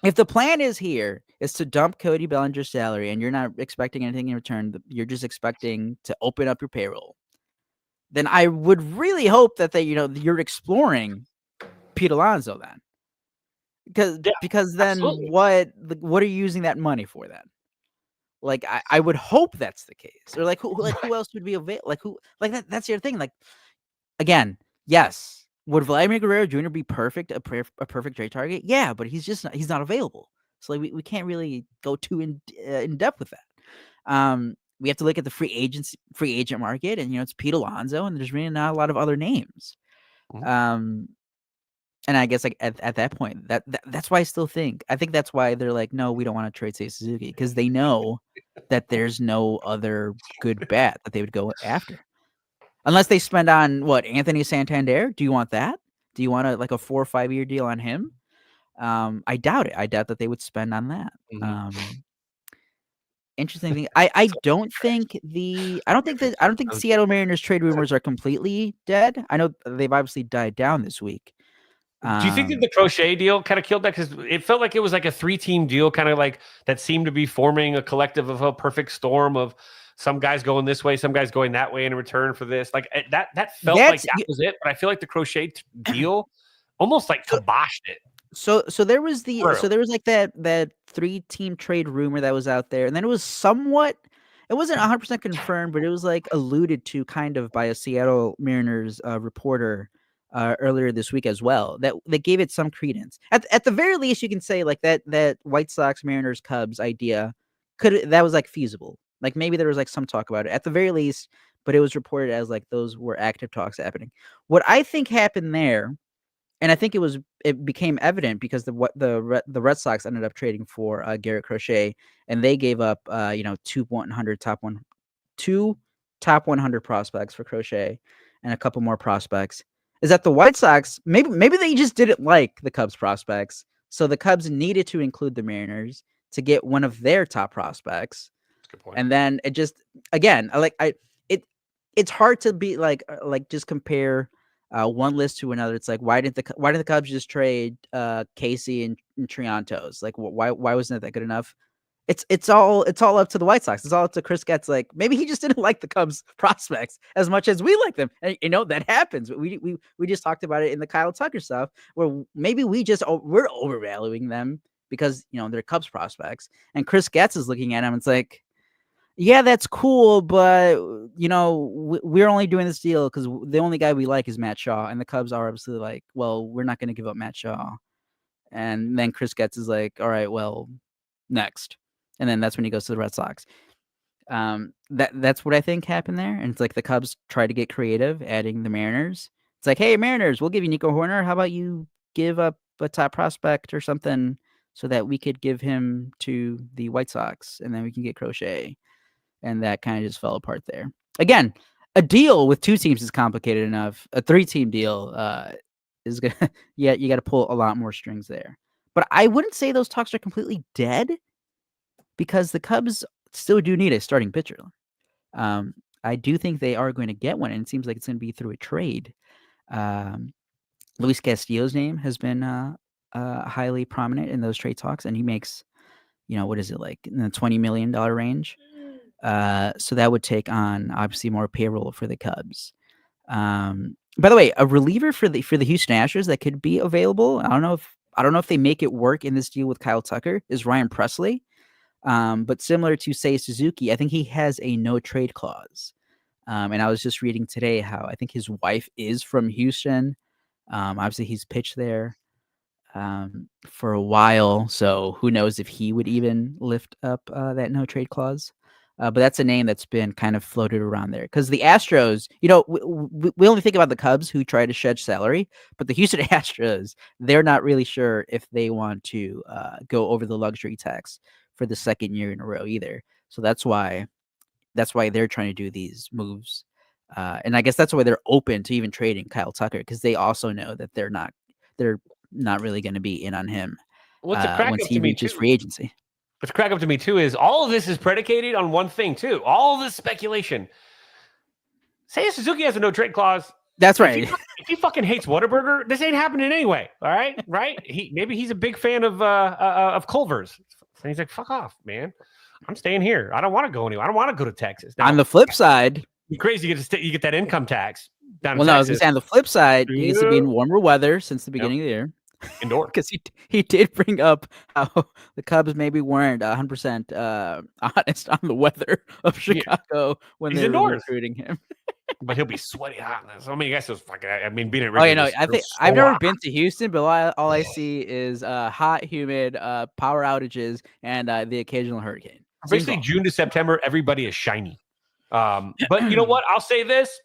If the plan is to dump Cody Bellinger's salary and you're not expecting anything in return, you're just expecting to open up your payroll, then I would really hope that you're exploring Pete Alonso then. Because then absolutely. What are you using that money for then? Like I would hope that's the case. Or who else would be available? That's the other thing. Like again, yes. Would Vladimir Guerrero Jr. be perfect, a perfect trade target? Yeah, but he's not available. So we can't really go too in depth with that. We have to look at the free agent market, and it's Pete Alonso, and there's really not a lot of other names. Mm-hmm. And I guess at that point, that's why I think that's why they're like, no, we don't want to trade Seiya Suzuki because they know that there's no other good bat that they would go after. Unless they spend on Anthony Santander. Do you want that? Do you want a 4 or 5 year deal on him? I doubt it. I doubt that they would spend on that. Mm-hmm. Interesting thing. I don't think the Seattle Mariners trade rumors are completely dead. I know they've obviously died down this week. Do you think that the Crochet deal kind of killed that? Because it felt like it was like a 3-team deal, kind of like that seemed to be forming a collective of a perfect storm of some guys going this way, some guys going that way in return for this. Like that felt like that was it. But I feel like the Crochet deal almost like kiboshed it. So there was like that 3-team trade rumor that was out there, and then it was somewhat. It wasn't 100% confirmed, but it was like alluded to kind of by a Seattle Mariners reporter earlier this week as well. That gave it some credence. At the very least, you can say like that White Sox, Mariners, Cubs idea that was like feasible. Like maybe there was like some talk about it at the very least, but it was reported as like those were active talks happening. What I think happened there, and I think it became evident because the Red Sox ended up trading for Garrett Crochet, and they gave up two top 100 prospects for Crochet and a couple more prospects. Is that the White Sox maybe they just didn't like the Cubs prospects, so the Cubs needed to include the Mariners to get one of their top prospects. That's a good point. And then it just again, it's hard to be like just compare one list to another. It's like why didn't the Cubs just trade Casey and Triantos? Like why wasn't that good enough? It's all up to the White Sox. It's all up to Chris Getz. Like maybe he just didn't like the Cubs prospects as much as we like them. And that happens. We just talked about it in the Kyle Tucker stuff where maybe we're overvaluing them because they're Cubs prospects. And Chris Getz is looking at him. It's like, yeah, that's cool, but we're only doing this deal because the only guy we like is Matt Shaw, and the Cubs are obviously like, well, we're not going to give up Matt Shaw. And then Chris Getz is like, all right, well, next. And then that's when he goes to the Red Sox. That's what I think happened there. And it's like the Cubs try to get creative, adding the Mariners. It's like, hey, Mariners, we'll give you Nico Horner. How about you give up a top prospect or something so that we could give him to the White Sox, and then we can get Crochet. And that kind of just fell apart there. Again, a deal with 2 teams is complicated enough. A 3-team deal is gonna you got to pull a lot more strings there. But I wouldn't say those talks are completely dead because the Cubs still do need a starting pitcher. I do think they are going to get one, and it seems like it's going to be through a trade. Luis Castillo's name has been highly prominent in those trade talks, and he makes, what is it, like in the $20 million range? So that would take on obviously more payroll for the Cubs. By the way, a reliever for the Houston Astros that could be available. I don't know if they make it work in this deal with Kyle Tucker is Ryan Presley. But similar to Seiya Suzuki, I think he has a no trade clause. And I was just reading today how I think his wife is from Houston. Obviously he's pitched there for a while, so who knows if he would even lift up that no trade clause. But that's a name that's been kind of floated around there because the Astros, we only think about the Cubs who try to shed salary, but the Houston Astros, they're not really sure if they want to go over the luxury tax for the second year in a row either. So that's why they're trying to do these moves. And I guess that's why they're open to even trading Kyle Tucker because they also know that they're not really going to be in on him once he reaches free agency. What's crack up to me too is all of this is predicated on one thing too. All of this speculation. Seiya Suzuki has a no trade clause. That's right. If he fucking hates Whataburger, this ain't happening anyway. All right, right? Maybe he's a big fan of Culver's. And he's like, "Fuck off, man! I'm staying here. I don't want to go anywhere. I don't want to go to Texas." Now, on the flip side, you're crazy. You get that income tax down in Texas. I was Texas. gonna say on the flip side, he needs to be in warmer weather since the beginning of the year. Indoor, because he did bring up how the Cubs maybe weren't 100% honest on the weather of Chicago when they were recruiting him. But he'll be sweaty hot. So, I mean, I guess it was fucking. I mean, being at I think I've never been to Houston, but all I see is hot, humid, power outages, and the occasional hurricane. Basically, June to September, everybody is shiny. But you know what? I'll say this.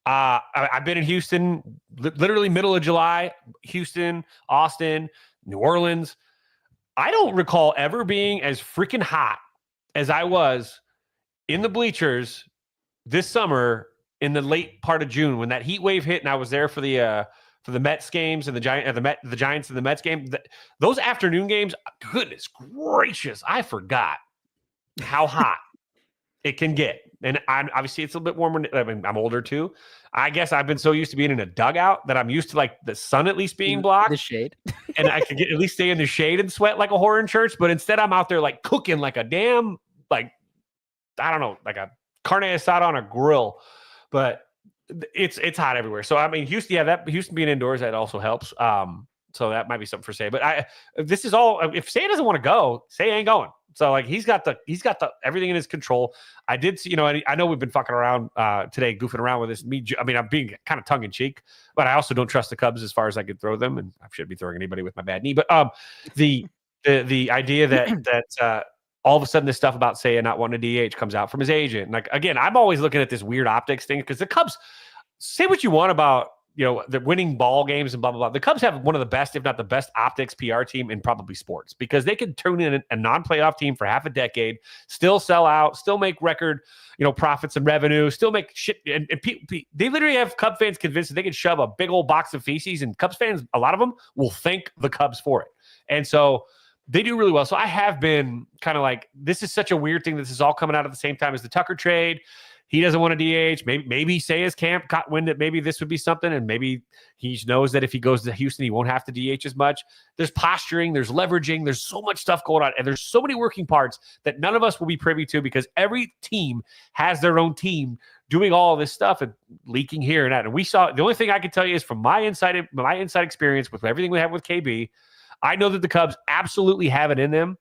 I've been in Houston, literally middle of July, Houston, Austin, New Orleans. I don't recall ever being as freaking hot as I was in the bleachers this summer in the late part of June when that heat wave hit, and I was there for the Mets games and the Giants and the Mets game. Those afternoon games, goodness gracious, I forgot how hot it can get. And obviously it's a little bit warmer. I mean, I'm older too. I guess I've been so used to being in a dugout that I'm used to like the sun at least being blocked. The shade. And I could at least stay in the shade and sweat like a whore in church. But instead I'm out there like cooking like a damn, like, I don't know, like a carne asada on a grill. But it's hot everywhere. So, I mean, Houston being indoors, that also helps. So that might be something for Seiya. But this is all, if Seiya doesn't want to go, Seiya ain't going. So like he's got the everything in his control. I did see, I know we've been fucking around today, goofing around with this. I mean, I'm being kind of tongue in cheek, but I also don't trust the Cubs as far as I could throw them, and I shouldn't be throwing anybody with my bad knee. But the idea that all of a sudden this stuff about Seiya not wanting a DH comes out from his agent. Like again, I'm always looking at this weird optics thing because the Cubs, say what you want about the winning ball games and blah, blah, blah. The Cubs have one of the best, if not the best optics PR team in probably sports because they can turn in a non-playoff team for half a decade, still sell out, still make record, profits and revenue, still make shit. And they literally have Cub fans convinced that they can shove a big old box of feces, and Cubs fans, a lot of them will thank the Cubs for it. And so they do really well. So I have been kind of like, this is such a weird thing. This is all coming out at the same time as the Tucker trade. He doesn't want a DH. Maybe Seiya's camp got wind that maybe this would be something, and maybe he knows that if he goes to Houston, he won't have to DH as much. There's posturing, there's leveraging, there's so much stuff going on, and there's so many working parts that none of us will be privy to because every team has their own team doing all this stuff and leaking here and that. And we saw, the only thing I can tell you is from my inside experience with everything we have with KB, I know that the Cubs absolutely have it in them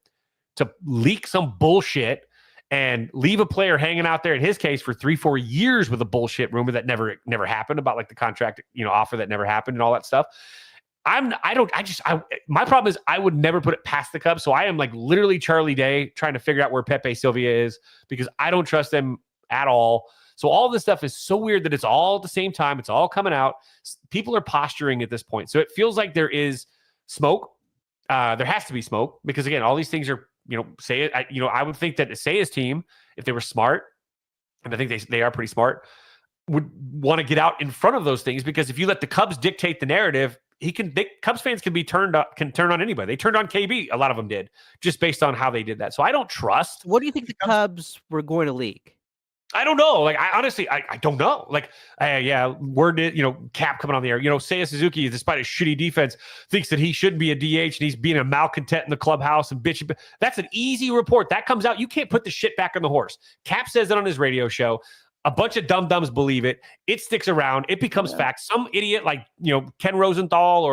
to leak some bullshit and leave a player hanging out there, in his case, for 3-4 years with a bullshit rumor that never happened about like the contract, offer that never happened and all that stuff. My problem is I would never put it past the Cubs. So I am like literally Charlie Day trying to figure out where Pepe Sylvia is because I don't trust them at all. So all this stuff is so weird that it's all at the same time. It's all coming out. People are posturing at this point. So it feels like there is smoke. There has to be smoke because again, all these things are, I would think that Seiya's team, if they were smart, and I think they are pretty smart, would want to get out in front of those things because if you let the Cubs dictate the narrative, Cubs fans can turn on anybody. They turned on KB. A lot of them did just based on how they did that. So I don't trust. What do you think the Cubs were going to leak? I don't know. Like, I honestly don't know. Like, word is, Cap coming on the air. Seiya Suzuki, despite his shitty defense, thinks that he shouldn't be a DH and he's being a malcontent in the clubhouse and bitching. That's an easy report. That comes out. You can't put the shit back on the horse. Cap says it on his radio show. A bunch of dum-dums believe it. It sticks around. It becomes fact. Some idiot like, Ken Rosenthal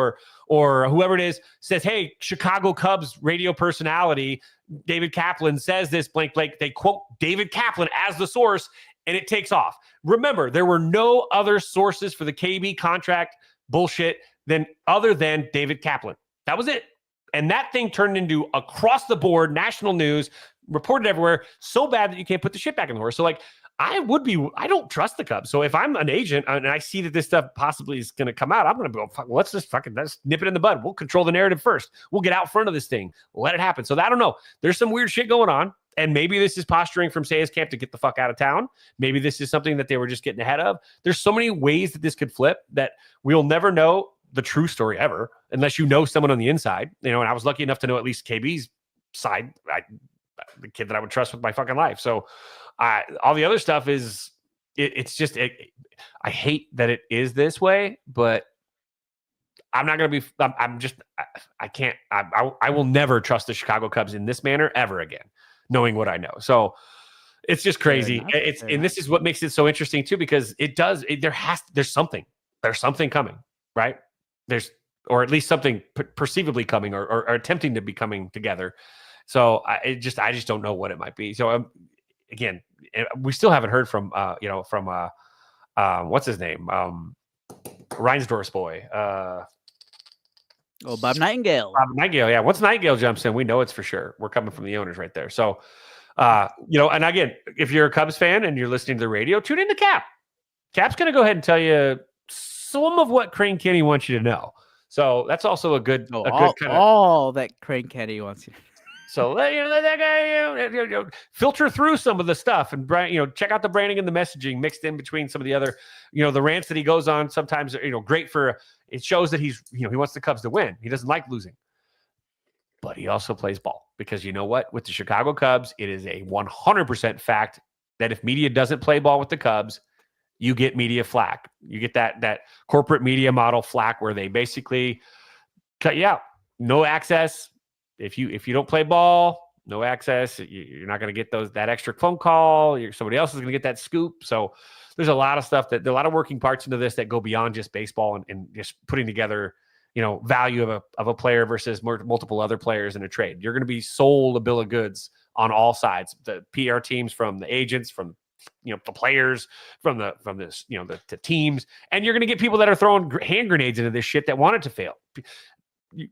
or whoever it is says, hey, Chicago Cubs radio personality David Kaplan says this blank. They quote David Kaplan as the source, and it takes off. Remember, there were no other sources for the KB contract bullshit other than David Kaplan. That was it. And that thing turned into across the board national news, reported everywhere, so bad that you can't put the shit back in the horse. So like, I don't trust the Cubs. So if I'm an agent and I see that this stuff possibly is going to come out, I'm going to go, let's nip it in the bud. We'll control the narrative first. We'll get out front of this thing. Let it happen. So I don't know. There's some weird shit going on. And maybe this is posturing from Seiya's camp to get the fuck out of town. Maybe this is something that they were just getting ahead of. There's so many ways that this could flip that we'll never know the true story ever, unless you know someone on the inside. And I was lucky enough to know at least KB's side, the kid that I would trust with my fucking life. So all the other stuff is, it's just, I hate that it is this way, but I'm not going to be, I can't, I will never trust the Chicago Cubs in this manner ever again, knowing what I know. So it's just crazy. And this is what makes it so interesting too, because there's something coming, right? Or at least something perceivably coming or attempting to be coming together. So I just don't know what it might be. So again, we still haven't heard from what's his name? Reinsdorf's boy. Bob Nightingale. Bob Nightingale, yeah. Once Nightingale jumps in, we know it's for sure. We're coming from the owners right there. So, and again, if you're a Cubs fan and you're listening to the radio, tune in to Cap. Cap's going to go ahead and tell you some of what Crane Kenny wants you to know. So that's also a good kind of all that Crane Kenny wants you to know. So let that guy filter through some of the stuff and check out the branding and the messaging mixed in between some of the other, the rants that he goes on. Sometimes great for it shows that he's he wants the Cubs to win. He doesn't like losing, but he also plays ball because you know what? With the Chicago Cubs, it is a 100% fact that if media doesn't play ball with the Cubs, you get media flack. You get that corporate media model flack where they basically cut you out. No access. If you don't play ball, no access. You're not going to get that extra phone call. Somebody else is going to get that scoop. So there's a lot of stuff there are a lot of working parts into this that go beyond just baseball and just putting together, value of a player versus multiple other players in a trade. You're going to be sold a bill of goods on all sides. The PR teams, from the agents, from the players, from the teams, and you're going to get people that are throwing hand grenades into this shit that want it to fail.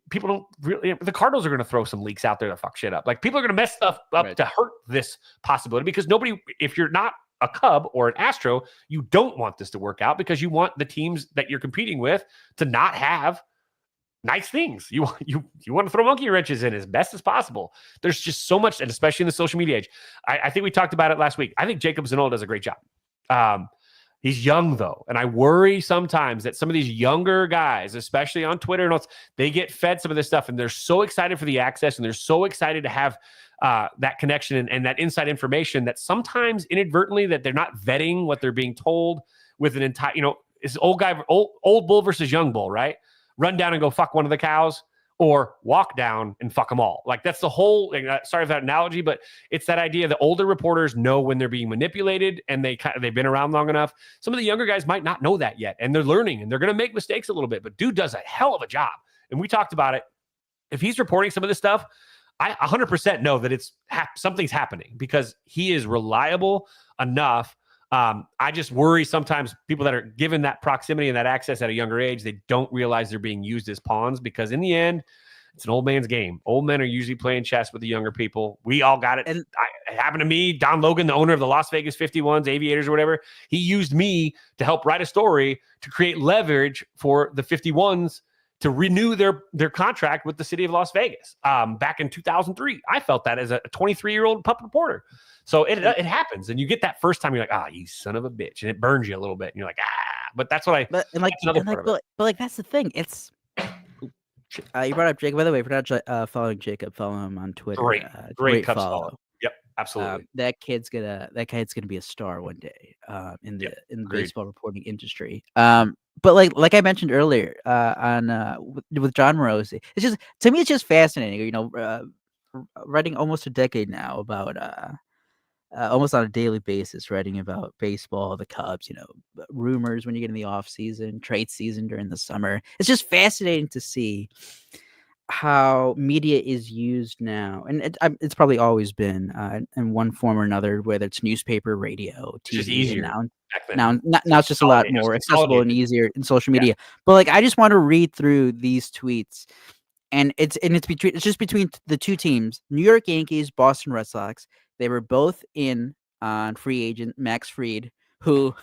People don't really. The Cardinals are going to throw some leaks out there to fuck shit up. Like, people are going to mess stuff up to hurt this possibility, because nobody, if you're not a Cub or an Astro, you don't want this to work out, because you want the teams that you're competing with to not have nice things. You want to throw monkey wrenches in as best as possible. There's just so much, and especially in the social media age. I think we talked about it last week. I think Jacob Zanola does a great job. He's young, though, and I worry sometimes that some of these younger guys, especially on Twitter and all, they get fed some of this stuff, and they're so excited for the access, and they're so excited to have that connection and that inside information, that sometimes inadvertently that they're not vetting what they're being told with an entire, it's old bull versus young bull, right? Run down and go fuck one of the cows, or walk down and fuck them all. Like, that's the whole, sorry for that analogy, but it's that idea that older reporters know when they're being manipulated, and they've been around long enough. Some of the younger guys might not know that yet, and they're learning, and they're going to make mistakes a little bit, but dude does a hell of a job. And we talked about it. If he's reporting some of this stuff, I 100% know that something's happening, because he is reliable enough. I just worry sometimes people that are given that proximity and that access at a younger age, they don't realize they're being used as pawns, because in the end, it's an old man's game. Old men are usually playing chess with the younger people. We all got it. And it happened to me. Don Logan, the owner of the Las Vegas 51s, Aviators or whatever, he used me to help write a story to create leverage for the 51s to renew their contract with the city of Las Vegas back in 2003. I felt that as a 23-year-old pup reporter. So it happens, and you get that first time, you're like, you son of a bitch, and it burns you a little bit, and you're like, but that's what But that's the thing. It's you brought up Jacob. By the way, if you're not following Jacob, follow him on Twitter. Great Cubs follow. Yep, absolutely. That kid's gonna be a star one day in the baseball reporting industry. But like I mentioned earlier with John Morosi, it's just, to me, it's just fascinating. Writing almost a decade now about almost on a daily basis, writing about baseball, the Cubs, rumors when you get in the off season, trade season during the summer. It's just fascinating to see how media is used now, and it's probably always been in one form or another, whether it's newspaper, radio, TV. Just easier. Now it's just a lot more accessible and easier in social media. But I just want to read through these tweets, and it's just between the two teams, New York Yankees, Boston Red Sox. They were both in on free agent Max Fried, who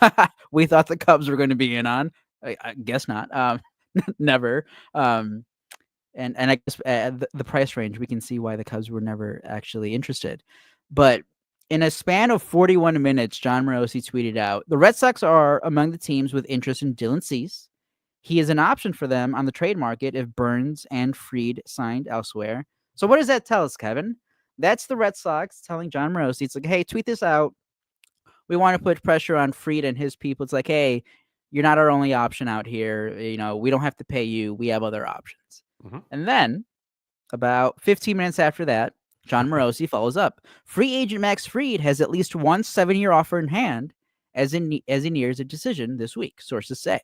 we thought the Cubs were going to be in on. I guess not. Never. And I guess the price range, we can see why the Cubs were never actually interested. But in a span of 41 minutes, John Morosi tweeted out, the Red Sox are among the teams with interest in Dylan Cease. He is an option for them on the trade market if Burns and Fried signed elsewhere. So what does that tell us, Kevin? That's the Red Sox telling John Morosi, it's like, hey, tweet this out. We want to put pressure on Fried and his people. It's like, hey, you're not our only option out here. We don't have to pay you. We have other options. Mm-hmm. And then about 15 minutes after that, John Morosi follows up. Free agent Max Fried has at least one 7-year offer in hand as he nears a decision this week, sources say.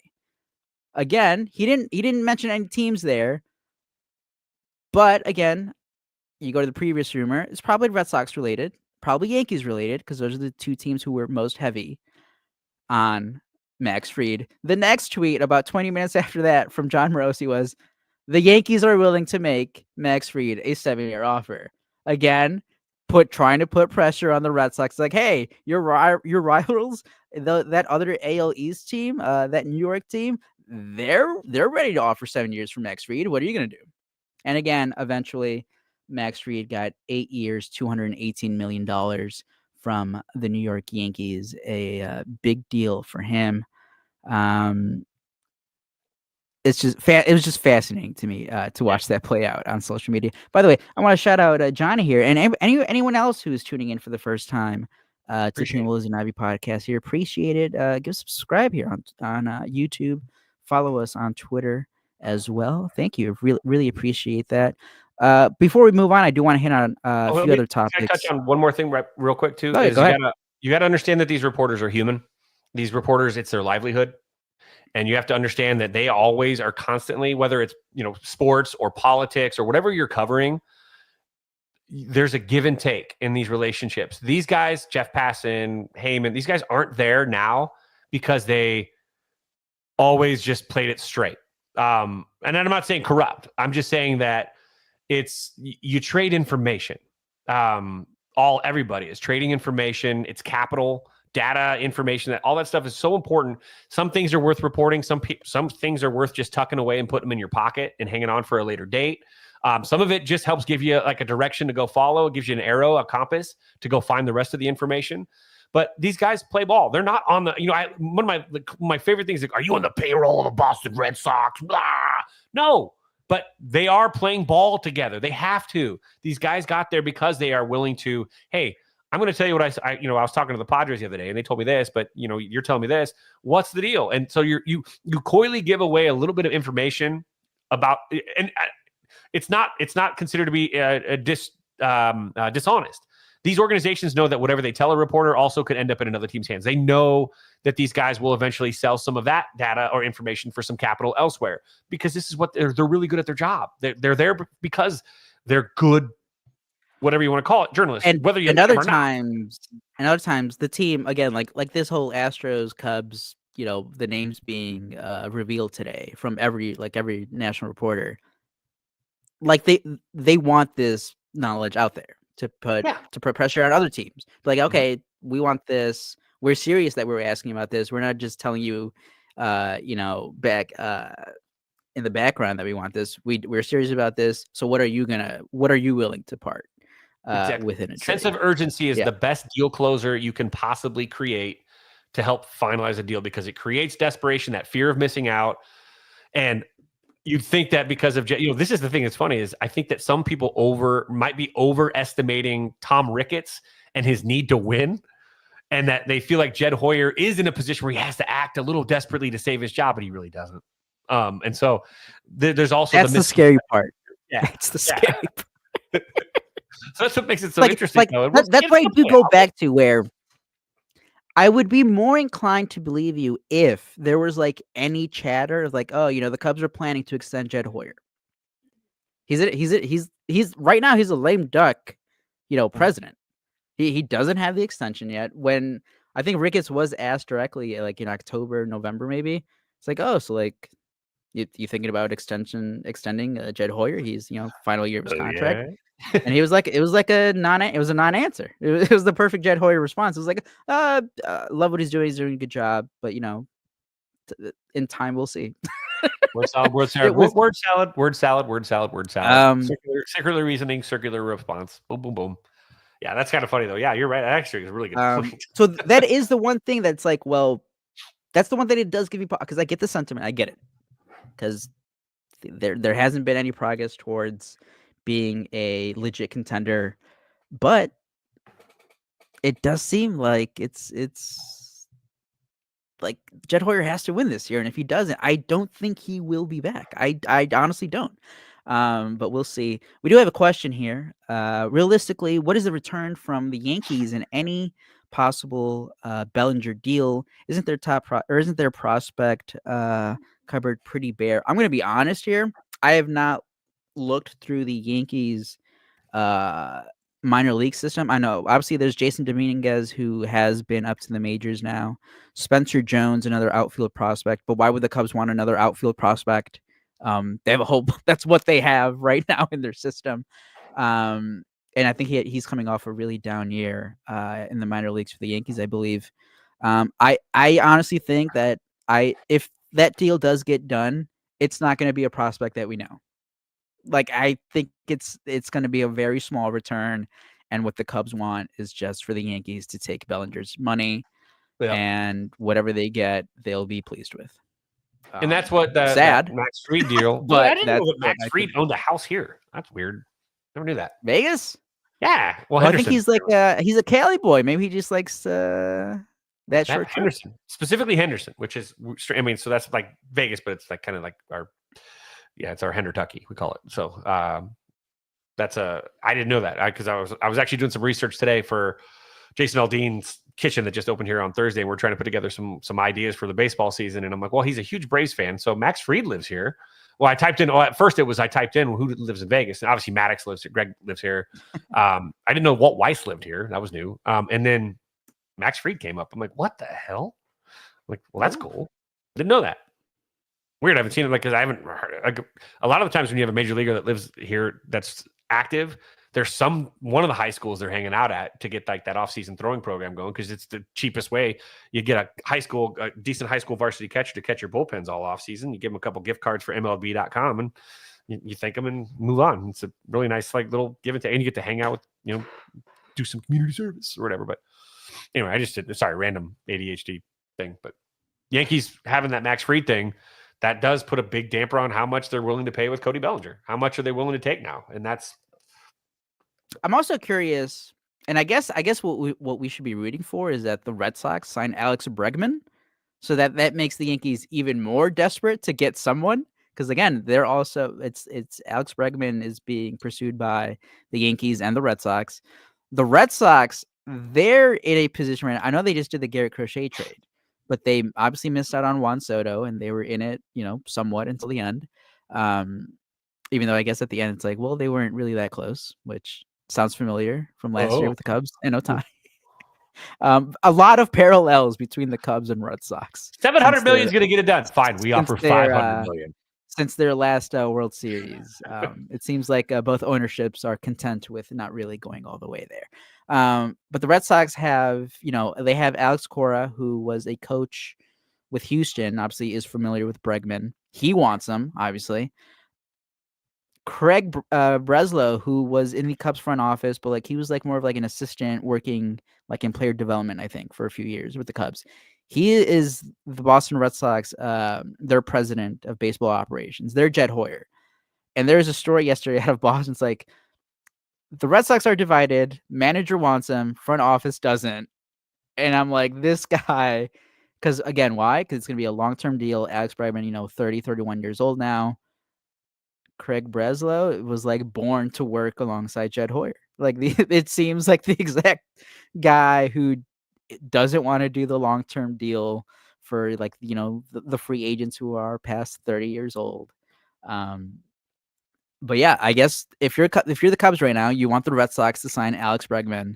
Again, he didn't mention any teams there. But again, you go to the previous rumor, it's probably Red Sox related, probably Yankees related, because those are the two teams who were most heavy on Max Fried. The next tweet about 20 minutes after that from John Morosi was, the Yankees are willing to make Max Fried a 7-year offer. Again, trying to put pressure on the Red Sox. Like, hey, your rivals, that other AL East team, that New York team, they're ready to offer 7 years for Max Fried. What are you going to do? And again, eventually, Max Fried got 8 years, $218 million from the New York Yankees, a big deal for him. It was just fascinating to me to watch that play out on social media. By the way, I want to shout out Johnny here and anyone else who is tuning in for the first time. to Team Willis and Ivy podcast here. Appreciate it. Give us a subscribe here on YouTube. Follow us on Twitter as well. Thank you. Really appreciate that. Before we move on, I do want to hit on a few other topics. Can I touch on one more thing real quick too? Go ahead. You got to understand that these reporters are human. These reporters, it's their livelihood. And you have to understand that they always are constantly, whether it's, sports or politics or whatever you're covering, there's a give and take in these relationships. These guys, Jeff Passan, Heyman, these guys aren't there now because they always just played it straight. And I'm not saying corrupt. I'm just saying that you trade information. Everybody is trading information. It's capital, data, information, all that stuff is so important. Some things are worth reporting. Some things are worth just tucking away and putting them in your pocket and hanging on for a later date. Some of it just helps give you like a direction to go follow. It gives you an arrow, a compass to go find the rest of the information. But these guys play ball. They're not on the, one of my favorite things is, are you on the payroll of the Boston Red Sox? Blah. No, but they are playing ball together. They have to. These guys got there because they are willing to, hey, I'm going to tell you what I was talking to the Padres the other day and they told me this, but you're telling me this. What's the deal? And so you coyly give away a little bit of information about, and it's not considered to be dishonest. These organizations know that whatever they tell a reporter also could end up in another team's hands. They know that these guys will eventually sell some of that data or information for some capital elsewhere because this is what they're really good at their job. They're there because they're good, whatever you want to call it, journalists. And whether you other times the team again, like this whole Astros Cubs, the names being revealed today from every national reporter. Like they want this knowledge out there to put pressure on other teams. Like, okay, we want this. We're serious that we're asking about this. We're not just telling you, back in the background that we want this. We're serious about this. So what are you willing to part within a trade? Sense of urgency is the best deal closer you can possibly create to help finalize a deal because it creates desperation, that fear of missing out, and you'd think that because of this is the thing that's funny is I think that some people might be overestimating Tom Ricketts and his need to win, and that they feel like Jed Hoyer is in a position where he has to act a little desperately to save his job, but he really doesn't. And so there's also the scary part. Yeah, it's the scary part. So that's what makes it so interesting. That's why you go back to where I would be more inclined to believe you if there was like any chatter of like, oh, the Cubs are planning to extend Jed Hoyer. He's right now he's a lame duck, president. He doesn't have the extension yet. When I think Ricketts was asked directly, like in October, November, maybe it's like, oh, so like you thinking about extending Jed Hoyer? He's final year of his contract. Yeah. And he was like, it was a non-answer. It was the perfect Jed Hoyer response. It was like, love what he's doing. He's doing a good job, but in time we'll see. Word salad. Circular reasoning, circular response. Boom, boom, boom. Yeah, that's kind of funny though. Yeah, you're right. Actually, it's a really good point. So that is the one thing that's like, well, that's the one thing it does give you, because I get the sentiment. I get it, because there hasn't been any progress towards being a legit contender, but it does seem like it's like Jed Hoyer has to win this year, and if he doesn't, I don't think he will be back. I honestly don't. But we'll see. We do have a question here. Realistically, what is the return from the Yankees in any possible Bellinger deal? Isn't their prospect cupboard pretty bare? I'm going to be honest here. I have not looked through the Yankees minor league system. I know obviously there's Jason Dominguez, who has been up to the majors now. Spencer Jones, another outfield prospect. But why would the Cubs want another outfield prospect? They have a whole, that's what they have right now in their system. And I think he's coming off a really down year in the minor leagues for the Yankees, I believe. I honestly think that if that deal does get done, it's not going to be a prospect that we know. Like, I think it's going to be a very small return, and what the Cubs want is just for the Yankees to take Bellinger's money, and whatever they get, they'll be pleased with. And that's what that Max Fried deal. But I didn't know that Max Fried owned a house here. That's weird. Never knew that. Vegas? Yeah. Well, Well, I think Henderson. he's a Cali boy. Maybe he just likes that short trip. Henderson, specifically Henderson, which is, I mean, so that's like Vegas, but it's like kind of like it's our Hendertucky, we call it. So I didn't know that because I was actually doing some research today for Jason Aldean's kitchen that just opened here on Thursday, and we're trying to put together some ideas for the baseball season. And I'm like, well, he's a huge Braves fan, so Max Fried lives here. Well, I typed in. Well, at first I typed in who lives in Vegas, and obviously Maddox lives here. Greg lives here. I didn't know Walt Weiss lived here. That was new. And then Max Fried came up. I'm like, what the hell? I'm like, well, that's cool. Didn't know that. Weird. I haven't seen it because I haven't heard. Like, a lot of the times when you have a major leaguer that lives here that's active, there's one of the high schools they're hanging out at to get like that off-season throwing program going because it's the cheapest way. You get a decent high school varsity catcher to catch your bullpens all off-season. You give them a couple gift cards for MLB.com and you thank them and move on. It's a really nice like little give and take, and you get to hang out with do some community service or whatever. But anyway, I just did random ADHD thing. But Yankees having that Max Fried thing, that does put a big damper on how much they're willing to pay with Cody Bellinger. How much are they willing to take now? And that's. I'm also curious, and I guess what we should be rooting for is that the Red Sox sign Alex Bregman, so that makes the Yankees even more desperate to get someone. Because again, they're also it's Alex Bregman is being pursued by the Yankees and the Red Sox. The Red Sox, they're in a position right now. I know they just did the Garrett Crochet trade, but they obviously missed out on Juan Soto, and they were in it, somewhat until the end. Even though I guess at the end it's like, well, they weren't really that close, which sounds familiar from last year with the Cubs and Ohtani. A lot of parallels between the Cubs and Red Sox. $700 million is going to get it done. Fine, we offer $500 million. Since their last World Series, it seems like both ownerships are content with not really going all the way there. But the Red Sox have, they have Alex Cora, who was a coach with Houston, obviously is familiar with Bregman. He wants him, obviously. Craig Breslow, who was in the Cubs front office, but he was more of an assistant working in player development, I think, for a few years with the Cubs. He is the Boston Red Sox, their president of baseball operations. They're Jed Hoyer. And there's a story yesterday out of Boston. It's like, the Red Sox are divided. Manager wants him. Front office doesn't. And I'm like, this guy, because again, why? Because it's going to be a long-term deal. Alex Bregman, 30, 31 years old now. Craig Breslow was born to work alongside Jed Hoyer. It seems like the exact guy who doesn't want to do the long-term deal for the free agents who are past 30 years old. But yeah, I guess if you're the Cubs right now, you want the Red Sox to sign Alex Bregman,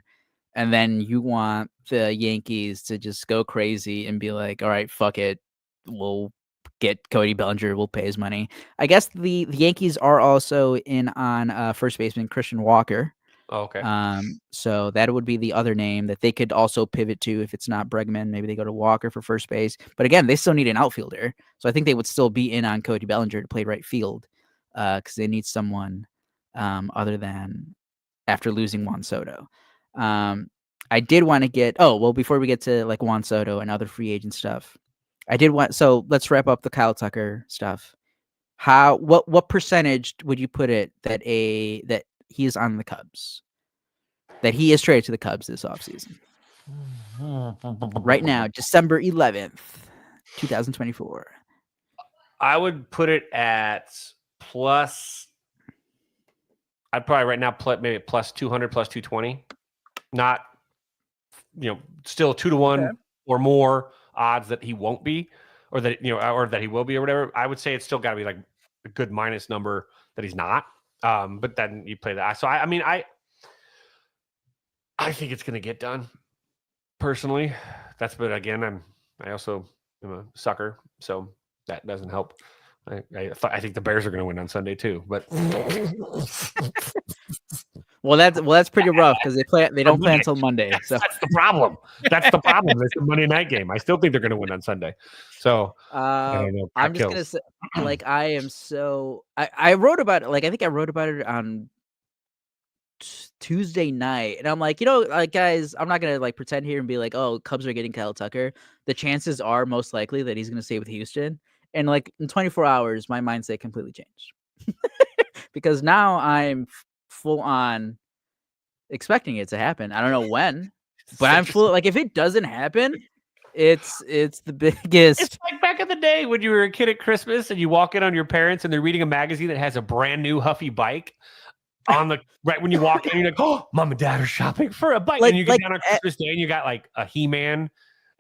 and then you want the Yankees to just go crazy and be like, all right, fuck it, we'll get Cody Bellinger, we'll pay his money. I guess the Yankees are also in on first baseman Christian Walker. Oh, okay. So that would be the other name that they could also pivot to if it's not Bregman. Maybe they go to Walker for first base. But again, they still need an outfielder. So I think they would still be in on Cody Bellinger to play right field because they need someone other than after losing Juan Soto. I did want to get before we get to Juan Soto and other free agent stuff, so let's wrap up the Kyle Tucker stuff. What percentage would you put it that he is on the Cubs, that he is traded to the Cubs this offseason? Right now, December 11th, 2024. I would put it at plus. I'd probably right now maybe plus 200, plus 220. Not, still 2-1 or more odds that he won't be, or that or that he will be, or whatever. I would say it's still got to be a good minus number that he's not. But then you play that. So I mean, I think it's going to get done. Personally, but again, I also am a sucker, so that doesn't help. I think the Bears are going to win on Sunday too, but well, that's pretty rough because they don't play until Monday. So that's the problem. That's the problem. It's the Monday night game. I still think they're going to win on Sunday. So I'm just gonna say, I am so I wrote about it. I think I wrote about it on Tuesday night, and I'm like, guys, I'm not gonna pretend here and be like, oh, Cubs are getting Kyle Tucker. The chances are most likely that he's gonna stay with Houston. And in 24 hours, my mindset completely changed because now I'm full on. expecting it to happen. I don't know when, but I'm full. Like if it doesn't happen, it's the biggest. It's like back in the day when you were a kid at Christmas and you walk in on your parents and they're reading a magazine that has a brand new Huffy bike on the right when you walk in, you're like, oh, mom and dad are shopping for a bike. And you get down on Christmas Day and you got like a He-Man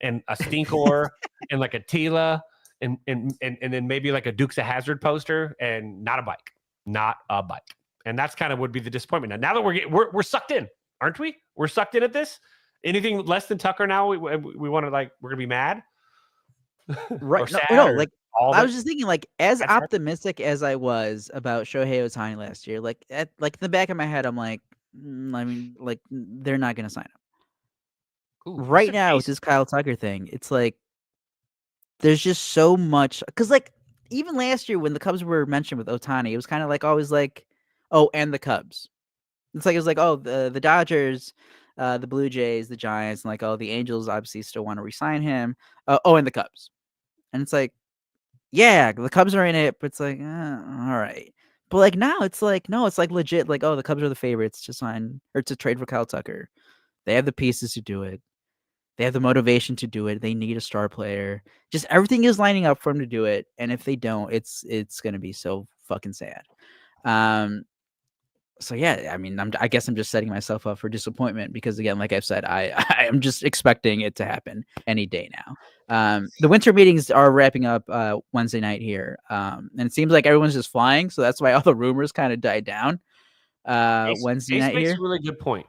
and a Stinkor and like a Tila and then maybe like a Dukes of Hazzard poster and not a bike. And that's kind of would be the disappointment. Now that we're sucked in, aren't we? We're sucked in at this. Anything less than Tucker now, we want to like we're gonna be mad, right? No, like I was just thinking, like as optimistic as I was about Shohei Ohtani last year, like in the back of my head, I'm like, I mean, like they're not gonna sign him. Right now with this Kyle Tucker thing, it's like there's just so much because like even last year when the Cubs were mentioned with Ohtani, it was kind of like always like, oh, and the Cubs. It's like it was like, oh, the Dodgers, the Blue Jays, the Giants, and like, oh, the Angels obviously still want to re-sign him. Oh, and the Cubs. And it's like, yeah, the Cubs are in it, but it's like, all right. But like now it's like, no, it's like legit, like, oh, the Cubs are the favorites to sign or to trade for Kyle Tucker. They have the pieces to do it. They have the motivation to do it. They need a star player. Just everything is lining up for them to do it. And if they don't, it's gonna be so fucking sad. So yeah, I mean, I guess I'm just setting myself up for disappointment because again, like I've said, I am just expecting it to happen any day now. The winter meetings are wrapping up Wednesday night here, and it seems like everyone's just flying, so that's why all the rumors kind of died down. Wednesday night makes here. a really good point,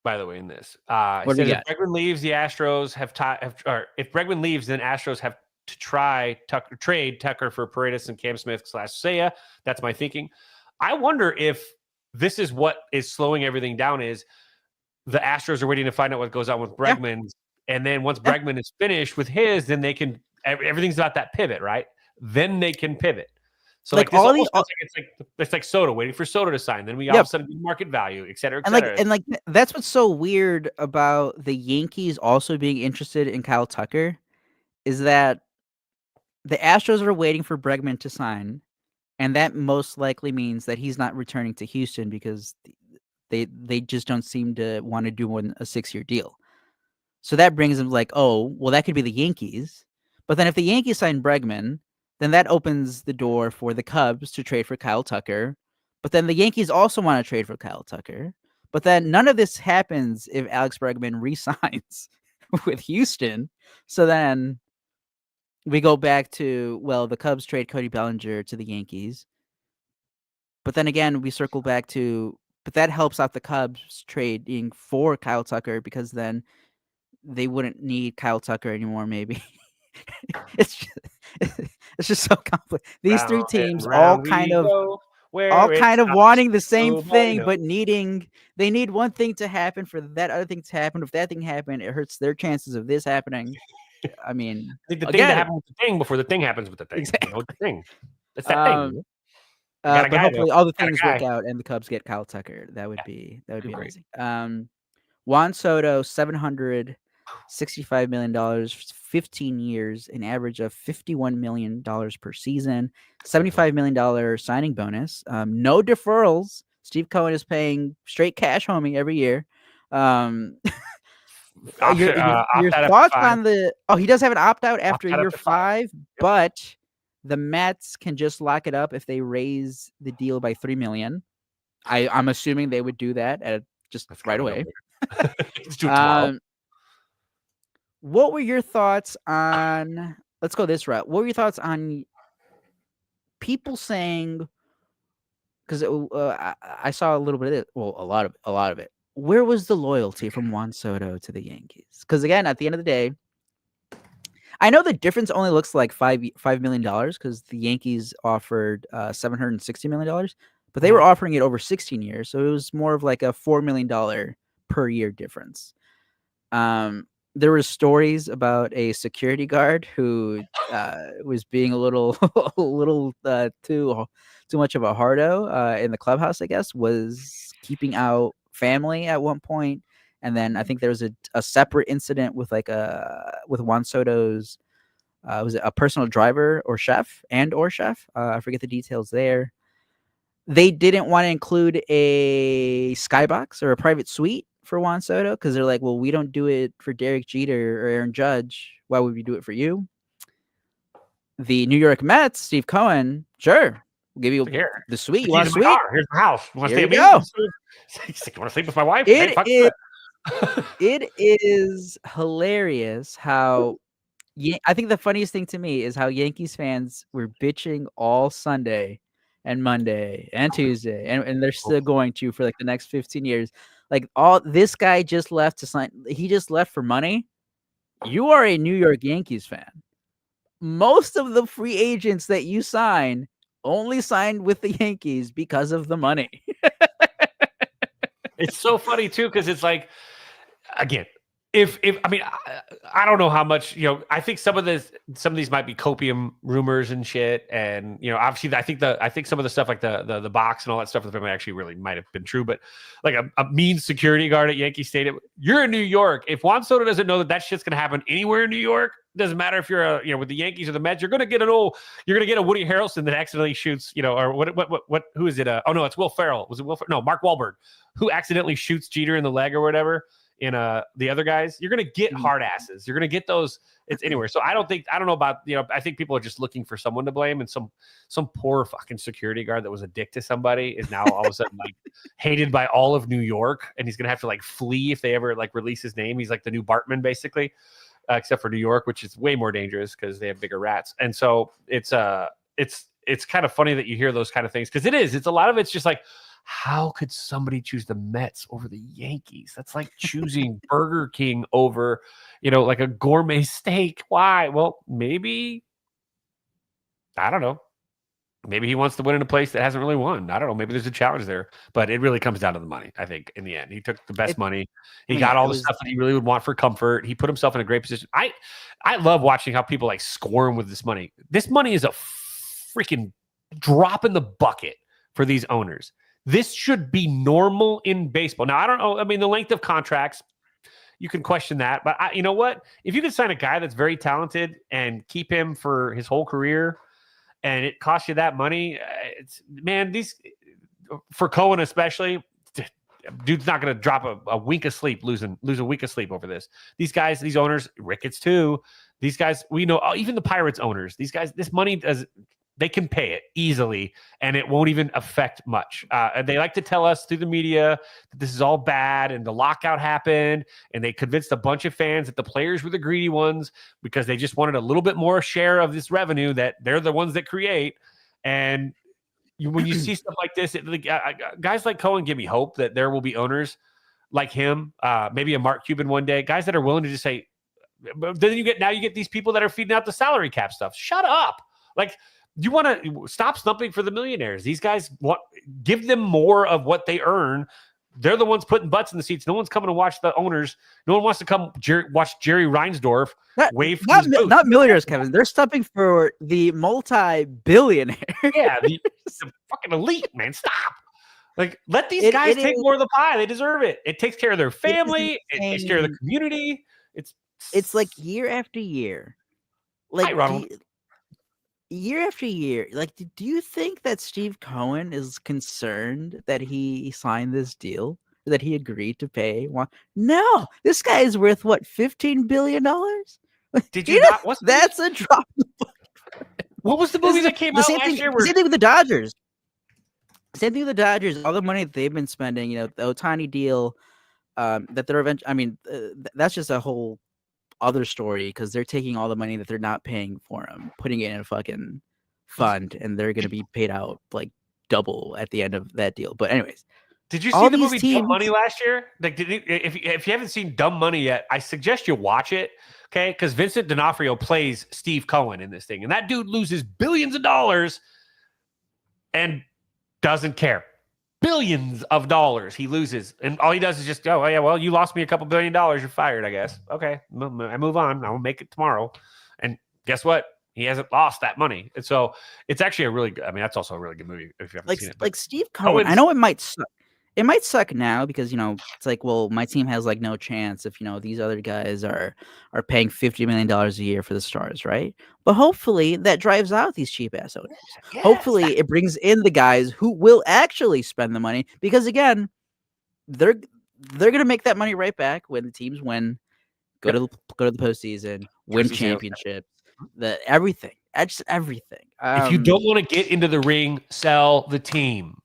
by the way. In this, what do you got? If Bregman leaves, the Astros or if Bregman leaves, then Astros have to trade Tucker for Paredes and Cam Smith / Seiya. That's my thinking. I wonder if this is what is slowing everything down is the Astros are waiting to find out what goes on with Bregman. Yeah. And then once Bregman is finished with his, then they can, everything's about that pivot, right? Then they can pivot. So like this almost feels like it's like Soto waiting for Soto to sign. Then we all of a sudden get market value, et cetera, et cetera. And like that's what's so weird about the Yankees also being interested in Kyle Tucker is that the Astros are waiting for Bregman to sign. And that most likely means that he's not returning to Houston because they just don't seem to want to do more than a 6-year deal. So that brings him like, oh, well, that could be the Yankees. But then if the Yankees sign Bregman, then that opens the door for the Cubs to trade for Kyle Tucker. But then the Yankees also want to trade for Kyle Tucker. But then none of this happens if Alex Bregman re-signs with Houston. So then we go back to, well, the Cubs trade Cody Bellinger to the Yankees. But then again, we circle back to, but that helps out the Cubs trading for Kyle Tucker because then they wouldn't need Kyle Tucker anymore, maybe. It's just so complicated. These three teams all kind of wanting the same thing, but they need one thing to happen for that other thing to happen. If that thing happened, it hurts their chances of this happening. I mean, I think the thing that happens with the thing before the thing happens with the thing. Exactly. You know, the thing. It's that thing. But hopefully all the things work out and the Cubs get Kyle Tucker. That would be amazing. Juan Soto, $765 million, 15 years, an average of $51 million per season, $75 million signing bonus. No deferrals. Steve Cohen is paying straight cash homie every year. Your thoughts on the? Oh, he does have an opt out after year 5, yep. But the Mets can just lock it up if they raise the deal by $3 million. I'm assuming they would do that That's right away. What were your thoughts on? Let's go this route. What were your thoughts on people saying? Because I saw a little bit of it. Well, a lot of it. Where was the loyalty from Juan Soto to the Yankees? Because again, at the end of the day, I know the difference only looks like $5 million because the Yankees offered $760 million, but they were offering it over 16 years, so it was more of like a $4 million per year difference. There were stories about a security guard who was being a little too much of a hardo in the clubhouse. I guess was keeping out family at one point, and then I think there was a separate incident with with Juan Soto's was it a personal driver or chef? I forget the details there. They didn't want to include a skybox or a private suite for Juan Soto because they're like, well, we don't do it for Derek Jeter or Aaron Judge. Why would we do it for you? The New York Mets, Steve Cohen, sure, we'll give you Here, the suite. You here's want a my suite? want my house. You want to Here stay you with me? go. He's like, you want to sleep with my wife? It Hey, fuck is that. it is hilarious how I think the funniest thing to me is how Yankees fans were bitching all Sunday and Monday and Tuesday, and they're still going to for like the next 15 years. Like all this guy just left to sign. He just left for money. You are a New York Yankees fan. Most of the free agents that you sign only signed with the Yankees because of the money. It's so funny too, because it's like, again, if I mean, I don't know how much, I think some of these might be copium rumors and shit, and obviously I think some of the stuff like the box and all that stuff with the family actually really might have been true, but like a mean security guard at Yankee Stadium, you're in New York. If Juan Soto doesn't know that shit's gonna happen anywhere in New York, doesn't matter if you're with the Yankees or the Mets, you're gonna get a Woody Harrelson that accidentally shoots, or what who is it? Oh no, it's Will Ferrell. Was it Will Ferrell? No, Mark Wahlberg, who accidentally shoots Jeter in the leg or whatever. In the other guys, you're gonna get hard asses. You're gonna get those. It's anywhere. So I don't know about I think people are just looking for someone to blame, and some poor fucking security guard that was a dick to somebody is now all of a sudden like hated by all of New York, and he's gonna have to like flee if they ever like release his name. He's like the new Bartman basically, except for New York, which is way more dangerous because they have bigger rats. And so it's kind of funny that you hear those kind of things because it's a lot of it's just like, how could somebody choose the Mets over the Yankees? That's like choosing Burger King over, like a gourmet steak. Why? Well, maybe, I don't know. Maybe he wants to win in a place that hasn't really won. I don't know. Maybe there's a challenge there, but it really comes down to the money. I think in the end, he took the best money. He got all the stuff that he really would want for comfort. He put himself in a great position. I love watching how people like squirm with this money. This money is a freaking drop in the bucket for these owners. This should be normal in baseball. Now, I don't know. I mean, the length of contracts, you can question that. But you know what? If you can sign a guy that's very talented and keep him for his whole career, and it costs you that money, these for Cohen especially, dude's not going to drop a wink of sleep, lose a week of sleep over this. These guys, these owners, Ricketts too. These guys, we know, even the Pirates owners. These guys, this money does. They can pay it easily, and it won't even affect much. And they like to tell us through the media that this is all bad, and the lockout happened, and they convinced a bunch of fans that the players were the greedy ones because they just wanted a little bit more share of this revenue that they're the ones that create. And when you see stuff like this, guys like Cohen give me hope that there will be owners like him, maybe a Mark Cuban one day, guys that are willing to just say, then you get these people that are feeding out the salary cap stuff. Shut up. Like, you want to stop stumping for the millionaires. These guys give them more of what they earn. They're the ones putting butts in the seats. No one's coming to watch the owners. No one wants to come watch Jerry Reinsdorf wave. Not millionaires, Kevin. They're stumping for the multi-billionaires. Yeah, the fucking elite, man. Stop. Like, let these guys take more of the pie. They deserve it. It takes care of their family. It takes care of the community. It's like year after year. Like, hi, Ronald. Year after year, like, do you think that Steve Cohen is concerned that he signed this deal, that he agreed to pay? No, this guy is worth what, $15 billion? Did you not? That's a drop. What was the movie that came out last year? Same thing with the Dodgers. Same thing with the Dodgers. All the money that they've been spending, the Ohtani deal, that they're eventually. I mean, that's just a whole other story because they're taking all the money that they're not paying for him, putting it in a fucking fund, and they're going to be paid out like double at the end of that deal. But anyways, did you see the movie Dumb Money last year? Like, if you haven't seen Dumb Money yet, I suggest you watch it. Okay, because Vincent D'Onofrio plays Steve Cohen in this thing, and that dude loses billions of dollars and doesn't care. Billions of dollars he loses, and all he does is just go, oh yeah, well, you lost me a couple $1 billion, you're fired, I guess. Okay, I move on. I'll make it tomorrow. And guess what? He hasn't lost that money. And so it's actually a really good, I mean, that's also a really good movie if you haven't seen it. Like Steve Cohen, I know it might suck. it might suck now because it's like, well, my team has like no chance if these other guys are paying $50 million a year for the stars, right? But hopefully that drives out these cheap ass owners. Yes, Hopefully it brings in the guys who will actually spend the money because again, they're gonna make that money right back when the teams win, go to the postseason, win Jersey sales. championships, everything, just everything. If you don't want to get into the ring, sell the team.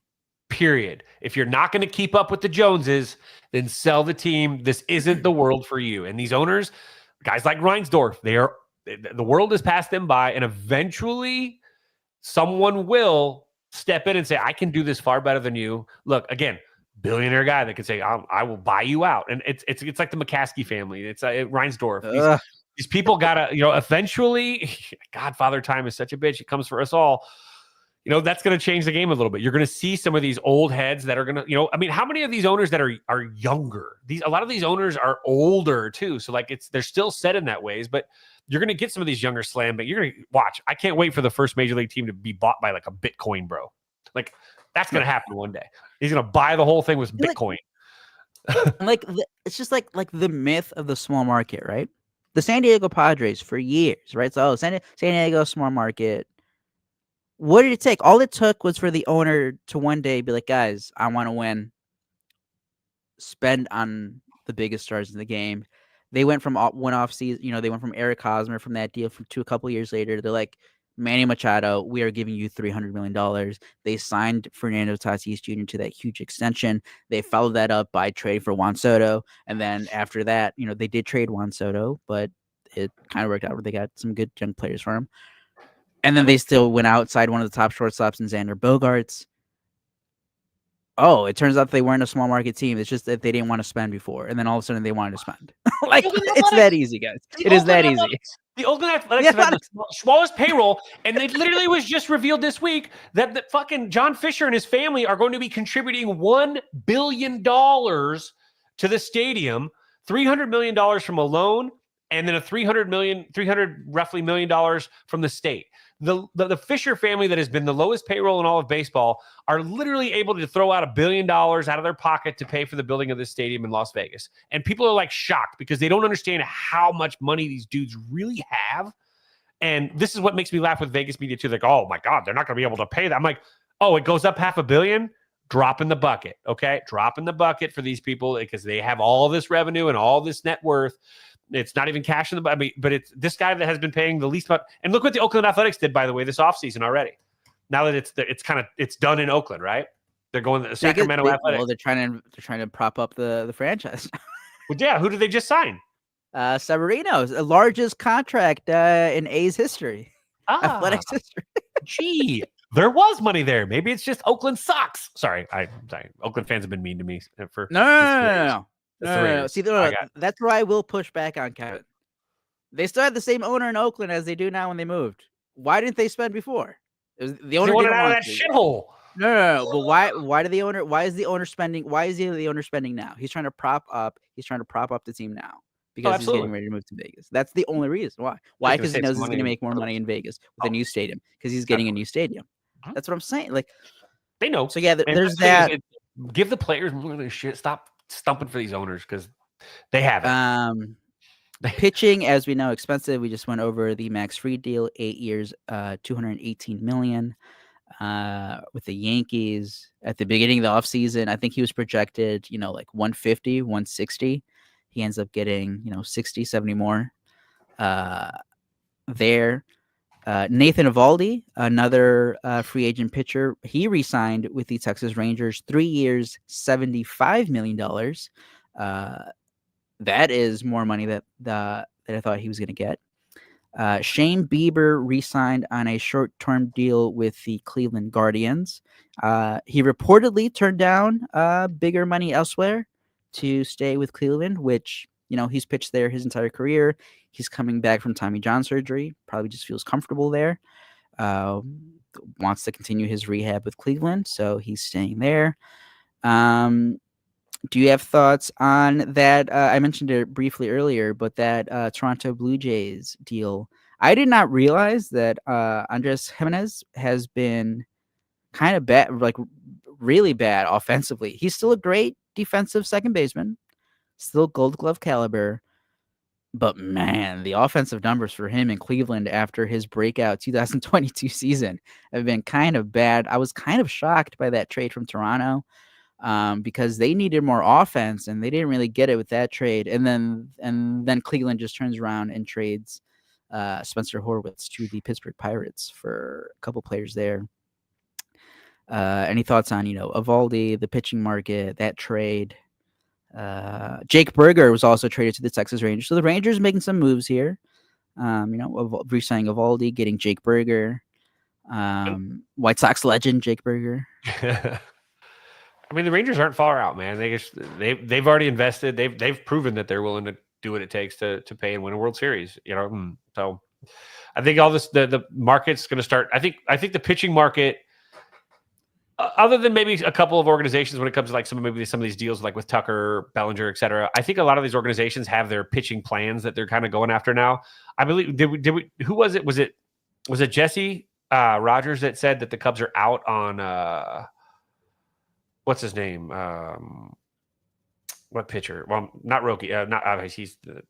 Period. If you're not going to keep up with the Joneses, then sell the team. This isn't the world for you. And these owners, guys like Reinsdorf, the world has passed them by, and eventually someone will step in and say, I can do this far better than you. Look, again, billionaire guy that can say, I will buy you out. And it's like the McCaskey family. It's Reinsdorf. These people gotta, eventually, Godfather time is such a bitch. It comes for us all. That's going to change the game a little bit. You're going to see some of these old heads that are going to, how many of these owners that are younger? A lot of these owners are older too. So like they're still set in that ways, but you're going to get some of these younger slam, but you're going to watch. I can't wait for the first major league team to be bought by like a Bitcoin bro. Like that's going to happen one day. He's going to buy the whole thing with Bitcoin. It's just like the myth of the small market, right? The San Diego Padres for years, right? So San Diego small market. What did it take? All it took was for the owner to one day be like, guys, I want to win. Spend on the biggest stars in the game. They went from one off season, they went from Eric Hosmer from that deal to a couple years later. They're like, Manny Machado, we are giving you $300 million. They signed Fernando Tatis Jr. to that huge extension. They followed that up by trading for Juan Soto. And then after that, they did trade Juan Soto, but it kind of worked out where they got some good young players for him. And then they still went outside one of the top shortstops in Xander Bogaerts. Oh, it turns out they weren't a small market team. It's just that they didn't want to spend before. And then all of a sudden they wanted to spend. It's that easy, guys. It is that easy. The Oakland Athletics have had the smallest payroll, and it literally was just revealed this week that the fucking John Fisher and his family are going to be contributing $1 billion to the stadium, $300 million from a loan, and then $300 roughly million from the state. The Fisher family that has been the lowest payroll in all of baseball are literally able to throw out $1 billion out of their pocket to pay for the building of this stadium in Las Vegas. And people are like shocked because they don't understand how much money these dudes really have. And this is what makes me laugh with Vegas media too. Like, oh my God, they're not going to be able to pay that. I'm like, oh, it goes up $500 million. Drop in the bucket. Okay. Drop in the bucket for these people because they have all this revenue and all this net worth. It's not even cash in the but it's this guy that has been paying the least amount. And look what the Oakland Athletics did, by the way, this offseason already. Now that it's done in Oakland, right? They're going to the Sacramento Athletics. Well, they're trying to prop up the franchise. Well, yeah. Who did they just sign? Severino's the largest contract in A's history, athletics history. Gee, there was money there. Maybe it's just Oakland sucks. Sorry. Oakland fans have been mean to me for no. See, that's where I will push back on Kevin. They still had the same owner in Oakland as they do now when they moved. Why didn't they spend before? It was the owner wanted out of that shithole. No. But why is the owner spending? Why is the owner spending now? He's trying to prop up the team now because he's getting ready to move to Vegas. That's the only reason why. Why? Because he knows he's going to make more money in Vegas with a new stadium. Because he's getting a new stadium. That's what I'm saying. Like they know. So yeah, there's that. Give the players more of this shit. Stop stumping for these owners because they have it. Pitching, as we know, expensive. We just went over the Max Fried deal, 8 years, $218 million. With the Yankees at the beginning of the offseason, I think he was projected, like 150, 160. He ends up getting, 60, 70 more there. Nathan Eovaldi, another free agent pitcher, he re-signed with the Texas Rangers, 3 years, $75 million. That is more money that I thought he was going to get. Shane Bieber re-signed on a short-term deal with the Cleveland Guardians. He reportedly turned down bigger money elsewhere to stay with Cleveland, which, he's pitched there his entire career. He's coming back from Tommy John surgery, probably just feels comfortable there. Wants to continue his rehab with Cleveland, so he's staying there. Do you have thoughts on that? I mentioned it briefly earlier, but that Toronto Blue Jays deal. I did not realize that Andres Jimenez has been kind of bad, like really bad offensively. He's still a great defensive second baseman, still Gold Glove caliber. But man, the offensive numbers for him in Cleveland after his breakout 2022 season have been kind of bad. I was kind of shocked by that trade from Toronto because they needed more offense and they didn't really get it with that trade. And then Cleveland just turns around and trades Spencer Horwitz to the Pittsburgh Pirates for a couple players there. Any thoughts on, Evaldi, the pitching market, that trade? Jake Berger was also traded to the Texas Rangers. So the Rangers making some moves here. Re-signing Evaldi, getting Jake Berger. White Sox legend Jake Berger. I mean, the Rangers aren't far out, man. They've already invested. They've proven that they're willing to do what it takes to pay and win a World Series. So I think all this the market's going to start. I think the pitching market. Other than maybe a couple of organizations when it comes to like some of these deals like with Tucker, Bellinger, et cetera, I think a lot of these organizations have their pitching plans that they're kind of going after now. I believe who was it? Was it Jesse Rogers that said that the Cubs are out on what's his name? What pitcher? Well, not Roki. Not he's the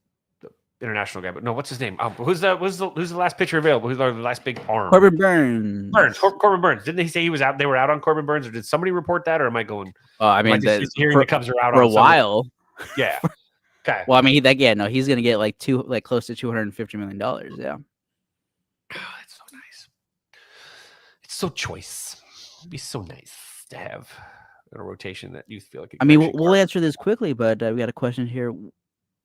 international guy, but no, what's his name? Who's the last pitcher available? Who's the last big arm? Corbin Burns. Corbin Burns. Didn't he say he was out? They were out on Corbin Burns, or did somebody report that? Or am I going? I mean, hearing the Cubs are out for on a while. Yeah. Okay. Well, I mean, he's going to get close to $250 million. Yeah. Oh, it's so nice. It's so choice. It'd be so nice to have in a rotation that you feel like. I mean, we'll answer this quickly, but we got a question here.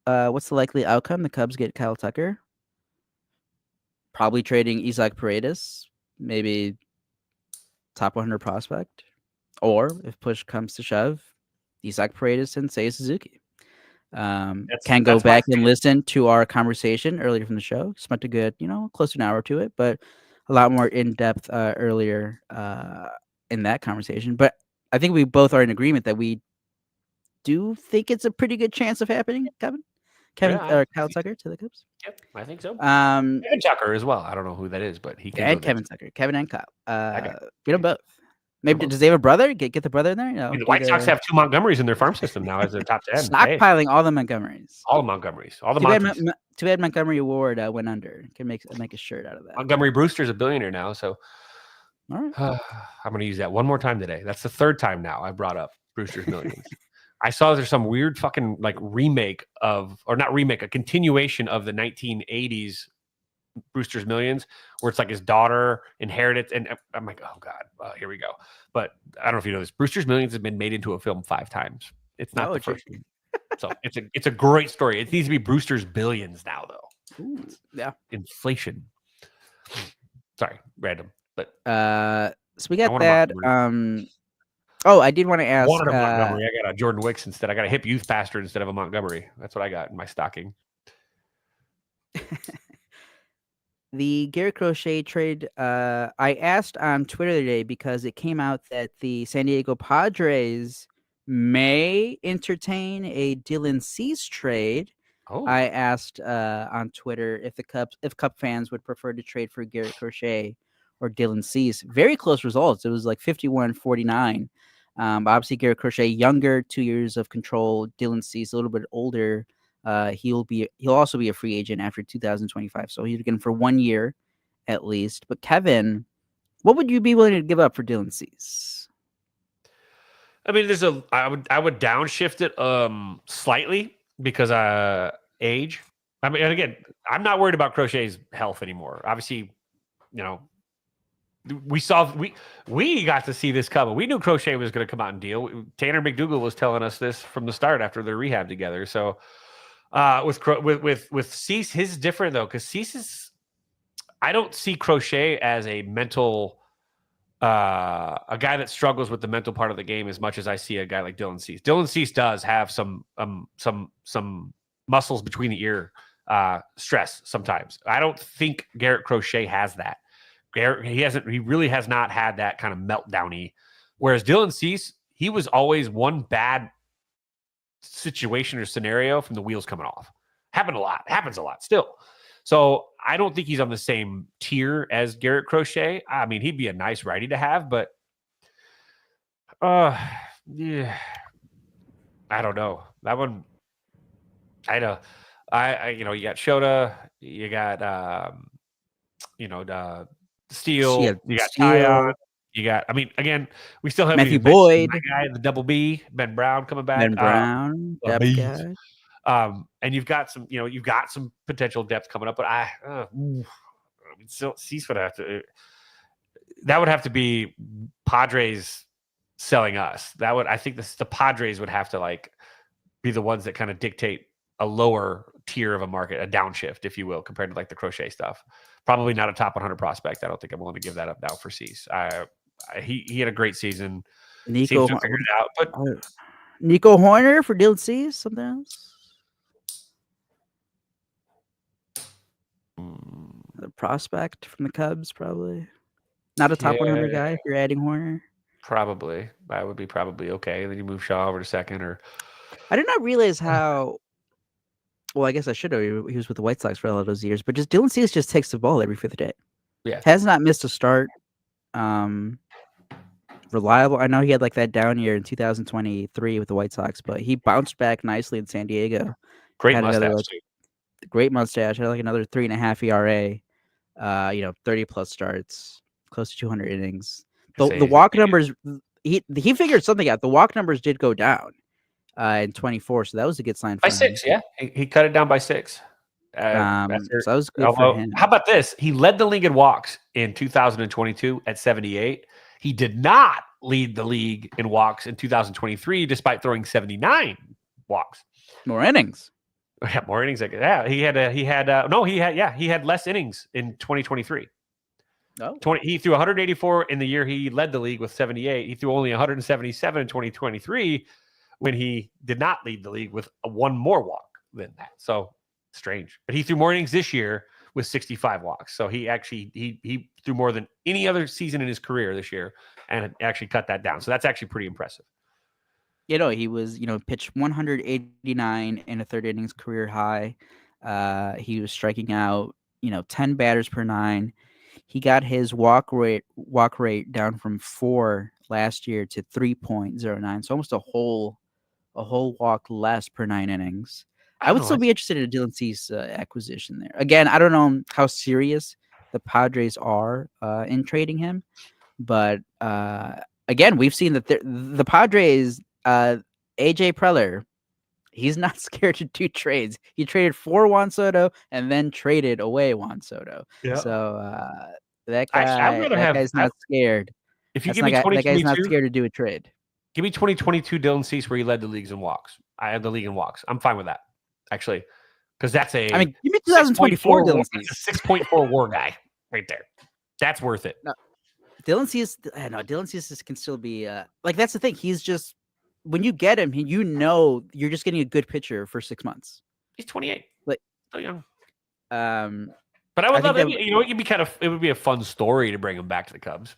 What's the likely outcome? The Cubs get Kyle Tucker. Probably trading Isaac Paredes, maybe top 100 prospect. Or if push comes to shove, Isaac Paredes and Seiya Suzuki. Can go back and listen to our conversation earlier from the show. Spent a good, close to an hour to it, but a lot more in depth earlier in that conversation. But I think we both are in agreement that we do think it's a pretty good chance of happening, Kevin Kyle Tucker to the Cubs. Yep, I think so. Kevin Tucker as well. I don't know who that is, but he can. And Kevin Tucker, Kevin and Kyle. Get them both. Maybe does they have a brother? Get the brother in there. I mean, the White Sox have 2 Montgomerys in their farm system now as their top 10. Stockpiling all the Montgomerys. All the Montgomerys. All the Too bad Montgomery Award went under. Can make a shirt out of that. Montgomery Brewster's a billionaire now, so all right. I'm going to use that one more time today. That's the 3rd time now I brought up Brewster's Millions. I saw there's some weird fucking a continuation of the 1980s Brewster's Millions, where it's like his daughter inherited, and I'm like, oh god, here we go. But I don't know if you know this. Brewster's Millions has been made into a film 5 times. It's not the first one. So it's a great story. It needs to be Brewster's Billions now, though. Ooh, yeah, inflation. Sorry, random, but so we got that. I did want to ask. Montgomery. I got a Jordan Wicks instead. I got a hip youth pastor instead of a Montgomery. That's what I got in my stocking. The Garrett Crochet trade. I asked on Twitter today because it came out that the San Diego Padres may entertain a Dylan Cease trade. Oh. I asked on Twitter if Cub fans would prefer to trade for Garrett Crochet or Dylan Cease. Very close results. It was like 51-49. Obviously, Garrett Crochet younger, 2 years of control. Dylan Cease a little bit older. He'll also be a free agent after 2025. So he's looking for 1 year at least. But Kevin, what would you be willing to give up for Dylan Cease? I mean, I would downshift it slightly because age. I mean, and again, I'm not worried about Crochet's health anymore. Obviously, we got to see this coming. We knew Crochet was going to come out and deal. Tanner McDougal was telling us this from the start after their rehab together. So with Cease, his is different though, because Cease is. I don't see Crochet as a mental, a guy that struggles with the mental part of the game as much as I see a guy like Dylan Cease. Dylan Cease does have some muscles between the ear stress sometimes. I don't think Garrett Crochet has that. He really has not had that kind of meltdown-y. Whereas Dylan Cease, he was always one bad situation or scenario from the wheels coming off. Happens a lot still. So I don't think he's on the same tier as Garrett Crochet. I mean, he'd be a nice righty to have, but Yeah. I don't know. That one, I know. You know, you got Shota, you got, Yeah, Steele, you got Tyon, Steele, you got. I mean, again, we still haven't Matthew even mentioned my Boyd, guy, the double B, Ben Brown coming back. Ben Brown, A depth beast. guy. And you've got some potential depth coming up, but I mean, still, Cease would have to. That would have to be Padres selling us. I think the Padres would have to like be the ones that kind of dictate a lower tier of a market, a downshift, if you will, compared to like the Crochet stuff. Probably not a top 100 prospect. I don't think I'm willing to give that up now for Cease. He had a great season. Seems to have figured it out, but Nico Horner for Dylan Cease, something else. The prospect from the Cubs, probably not a top 100 guy if you're adding Horner. Probably that would be probably okay. And then you move Shaw over to second, or I did not realize how. Well, I guess I should have. He was with the White Sox for all of those years, but just Dylan Cease just takes the ball every fifth day. Yeah, has not missed a start. Reliable. I know he had like that down year in 2023 with the White Sox, but he bounced back nicely in San Diego. great Had mustache. another great mustache. Had like another 3.5 ERA. 30 plus starts, close to 200 innings. The walk numbers. He figured something out. The walk numbers did go down in 24, so that was a good sign for by him. 6. Yeah, he cut it down by 6. So that was good for him. How about this? He led the league in walks in 2022 at 78. He did not lead the league in walks in 2023, despite throwing 79 walks. More innings. Yeah, more innings. He had less innings in 2023. Oh. He threw 184 in the year he led the league with 78. He threw only 177 in 2023 when he did not lead the league with one more walk than that. So strange. But he threw more innings this year with 65 walks. So he actually he threw more than any other season in his career this year and actually cut that down. So that's actually pretty impressive. He was, pitched 189 in a third innings career high. He was striking out, 10 batters per 9. He got his walk rate down from 4 last year to 3.09. So almost a whole walk less per 9 innings. I would still be interested in a Dylan Cease acquisition there. Again, I don't know how serious the Padres are in trading him, but again, we've seen that the Padres, AJ Preller, he's not scared to do trades. He traded for Juan Soto and then traded away Juan Soto. Yeah. So that guy's not scared. If you give me 2022, that guy's not scared to do a trade. Give me 2022 Dylan Cease where he led the leagues in walks. I had the league in walks. I'm fine with that, actually, because that's a. I mean, give me 2024 Dylan Cease. It's a 6.4 WAR guy right there. That's worth it. No, Dylan Cease. Dylan Cease can still be that's the thing. He's just when you get him, you're just getting a good pitcher for 6 months. He's 28. Like so young. But I would love it. It would be a fun story to bring him back to the Cubs.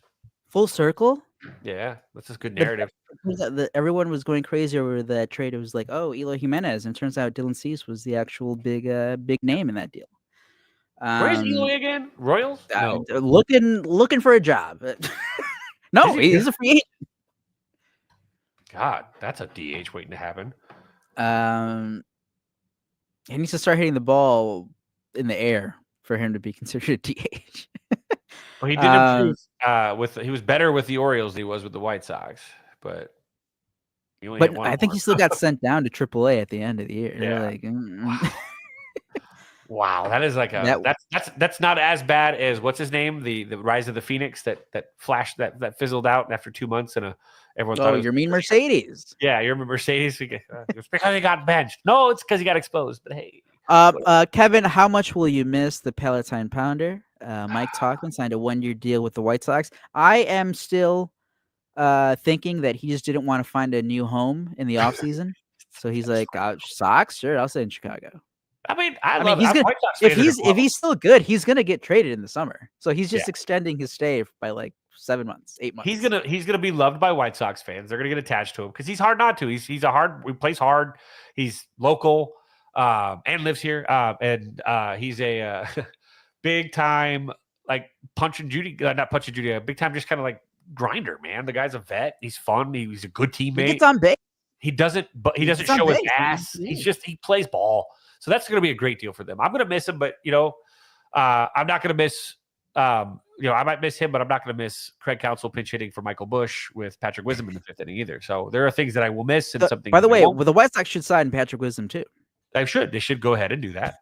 Full circle. Yeah, that's a good narrative. Everyone was going crazy over that trade. It was like, oh, Eloy Jimenez, and it turns out Dylan Cease was the actual big name in that deal. Where's Eloy again? Royals? No. Looking for a job. No, he's a free agent. God, that's a DH waiting to happen. He needs to start hitting the ball in the air for him to be considered a DH. Well, he did improve he was better with the Orioles than he was with the White Sox, but I think he still got sent down to AAA at the end of the year. Yeah. Wow, that is like that's not as bad as what's his name, the Rise of the Phoenix that flashed that fizzled out after 2 months and everyone thought you mean Mercedes? Yeah, you remember Mercedes? It's because he got benched. No, it's because he got exposed. But hey, Kevin, how much will you miss the Palatine Pounder? Mike Tauchman signed a 1-year deal with the White Sox. I am still thinking that he just didn't want to find a new home in the offseason. So he's like, Sox? Sure, I'll stay in Chicago. I mean, if he's still good, he's gonna get traded in the summer. So he's just extending his stay by like 7 months, 8 months. He's gonna be loved by White Sox fans. They're gonna get attached to him because he's hard not to. He plays hard. He's local and lives here. He's a big time like Punch and Judy, not Punch and Judy, big time just kind of like grinder, man. The guy's a vet. He's fun. He's a good teammate. He gets on base. He doesn't gets on show his base, ass. man. He plays ball. So that's going to be a great deal for them. I'm going to miss him, but I'm not going to miss. I might miss him, but I'm not going to miss Craig Counsell pinch hitting for Michael Busch with Patrick Wisdom in the 5th inning either. So there are things that I will miss, and something. By the way, the White Sox should sign Patrick Wisdom too. They should go ahead and do that.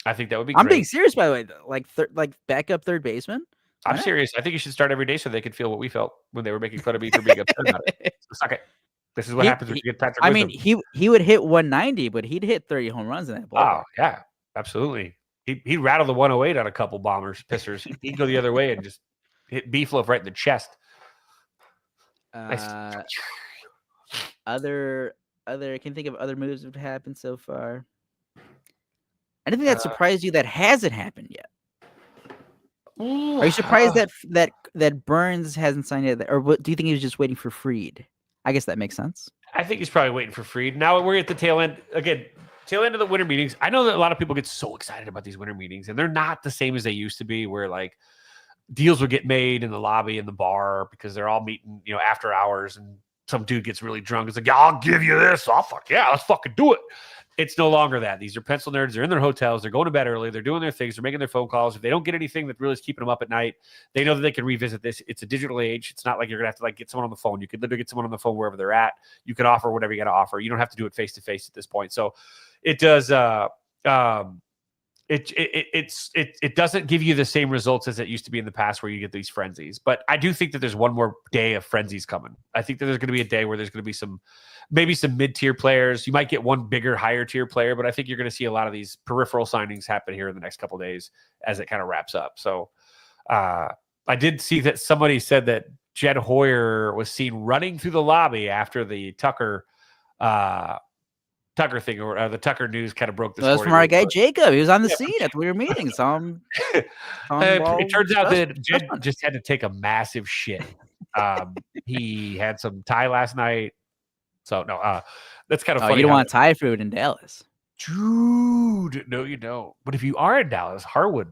I think that would be. I'm great. being serious, by the way. Like backup third baseman. I'm serious. I think you should start every day so they could feel what we felt when they were making fun of me for being upset about it. So suck it. This is what happens when you get Patrick Wisdom. I mean, he would hit 190, but he'd hit 30 home runs in that ball. Oh yeah, absolutely. He'd rattle the 108 on a couple bombers, pissers. He'd go the other way and just hit B-Fluff right in the chest. Other I can think of other moves that have happened so far. Anything that surprised you that hasn't happened yet? Are you surprised that Burns hasn't signed yet, or do you think he was just waiting for Fried? I guess that makes sense. I think he's probably waiting for Fried. Now we're at the tail end again. Tail end of the winter meetings. I know that a lot of people get so excited about these winter meetings, and they're not the same as they used to be, where like deals would get made in the lobby in the bar because they're all meeting, after hours, and some dude gets really drunk. It's like, yeah, I'll give you this. Oh, fuck yeah, let's fucking do it. It's no longer that. These are pencil nerds. They're in their hotels. They're going to bed early. They're doing their things. They're making their phone calls. If they don't get anything that really is keeping them up at night, they know that they can revisit this. It's a digital age. It's not like you're going to have to get someone on the phone. You could literally get someone on the phone wherever they're at. You can offer whatever you got to offer. You don't have to do it face-to-face at this point. So it does it doesn't give you the same results as it used to be in the past where you get these frenzies. But I do think that there's one more day of frenzies coming. I think that there's going to be a day where there's going to be maybe some mid-tier players. You might get one bigger, higher-tier player, but I think you're going to see a lot of these peripheral signings happen here in the next couple of days as it kind of wraps up. So I did see that somebody said that Jed Hoyer was seen running through the lobby after the Tucker thing, or the Tucker news kind of broke the story. That's from our guy Jacob. He was on the scene at the winter meeting. Saw him. It turns out that Jed just had to take a massive shit. He had some Thai last night. So no, that's kind of funny. You don't want Thai food in Dallas, dude? No, you don't. But if you are in Dallas, Harwood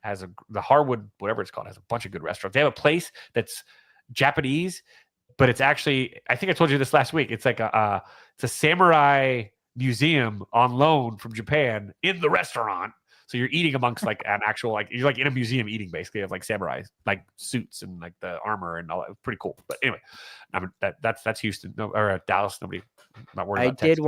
has the Harwood, whatever it's called, has a bunch of good restaurants. They have a place that's Japanese, but it's actually, I think I told you this last week. It's like it's a samurai museum on loan from Japan in the restaurant. So you're eating amongst like an actual, like you're like in a museum eating basically of like samurai like suits and like the armor and all that. Pretty cool. But anyway, I mean that's Houston or Dallas. Nobody, not worried about Texas.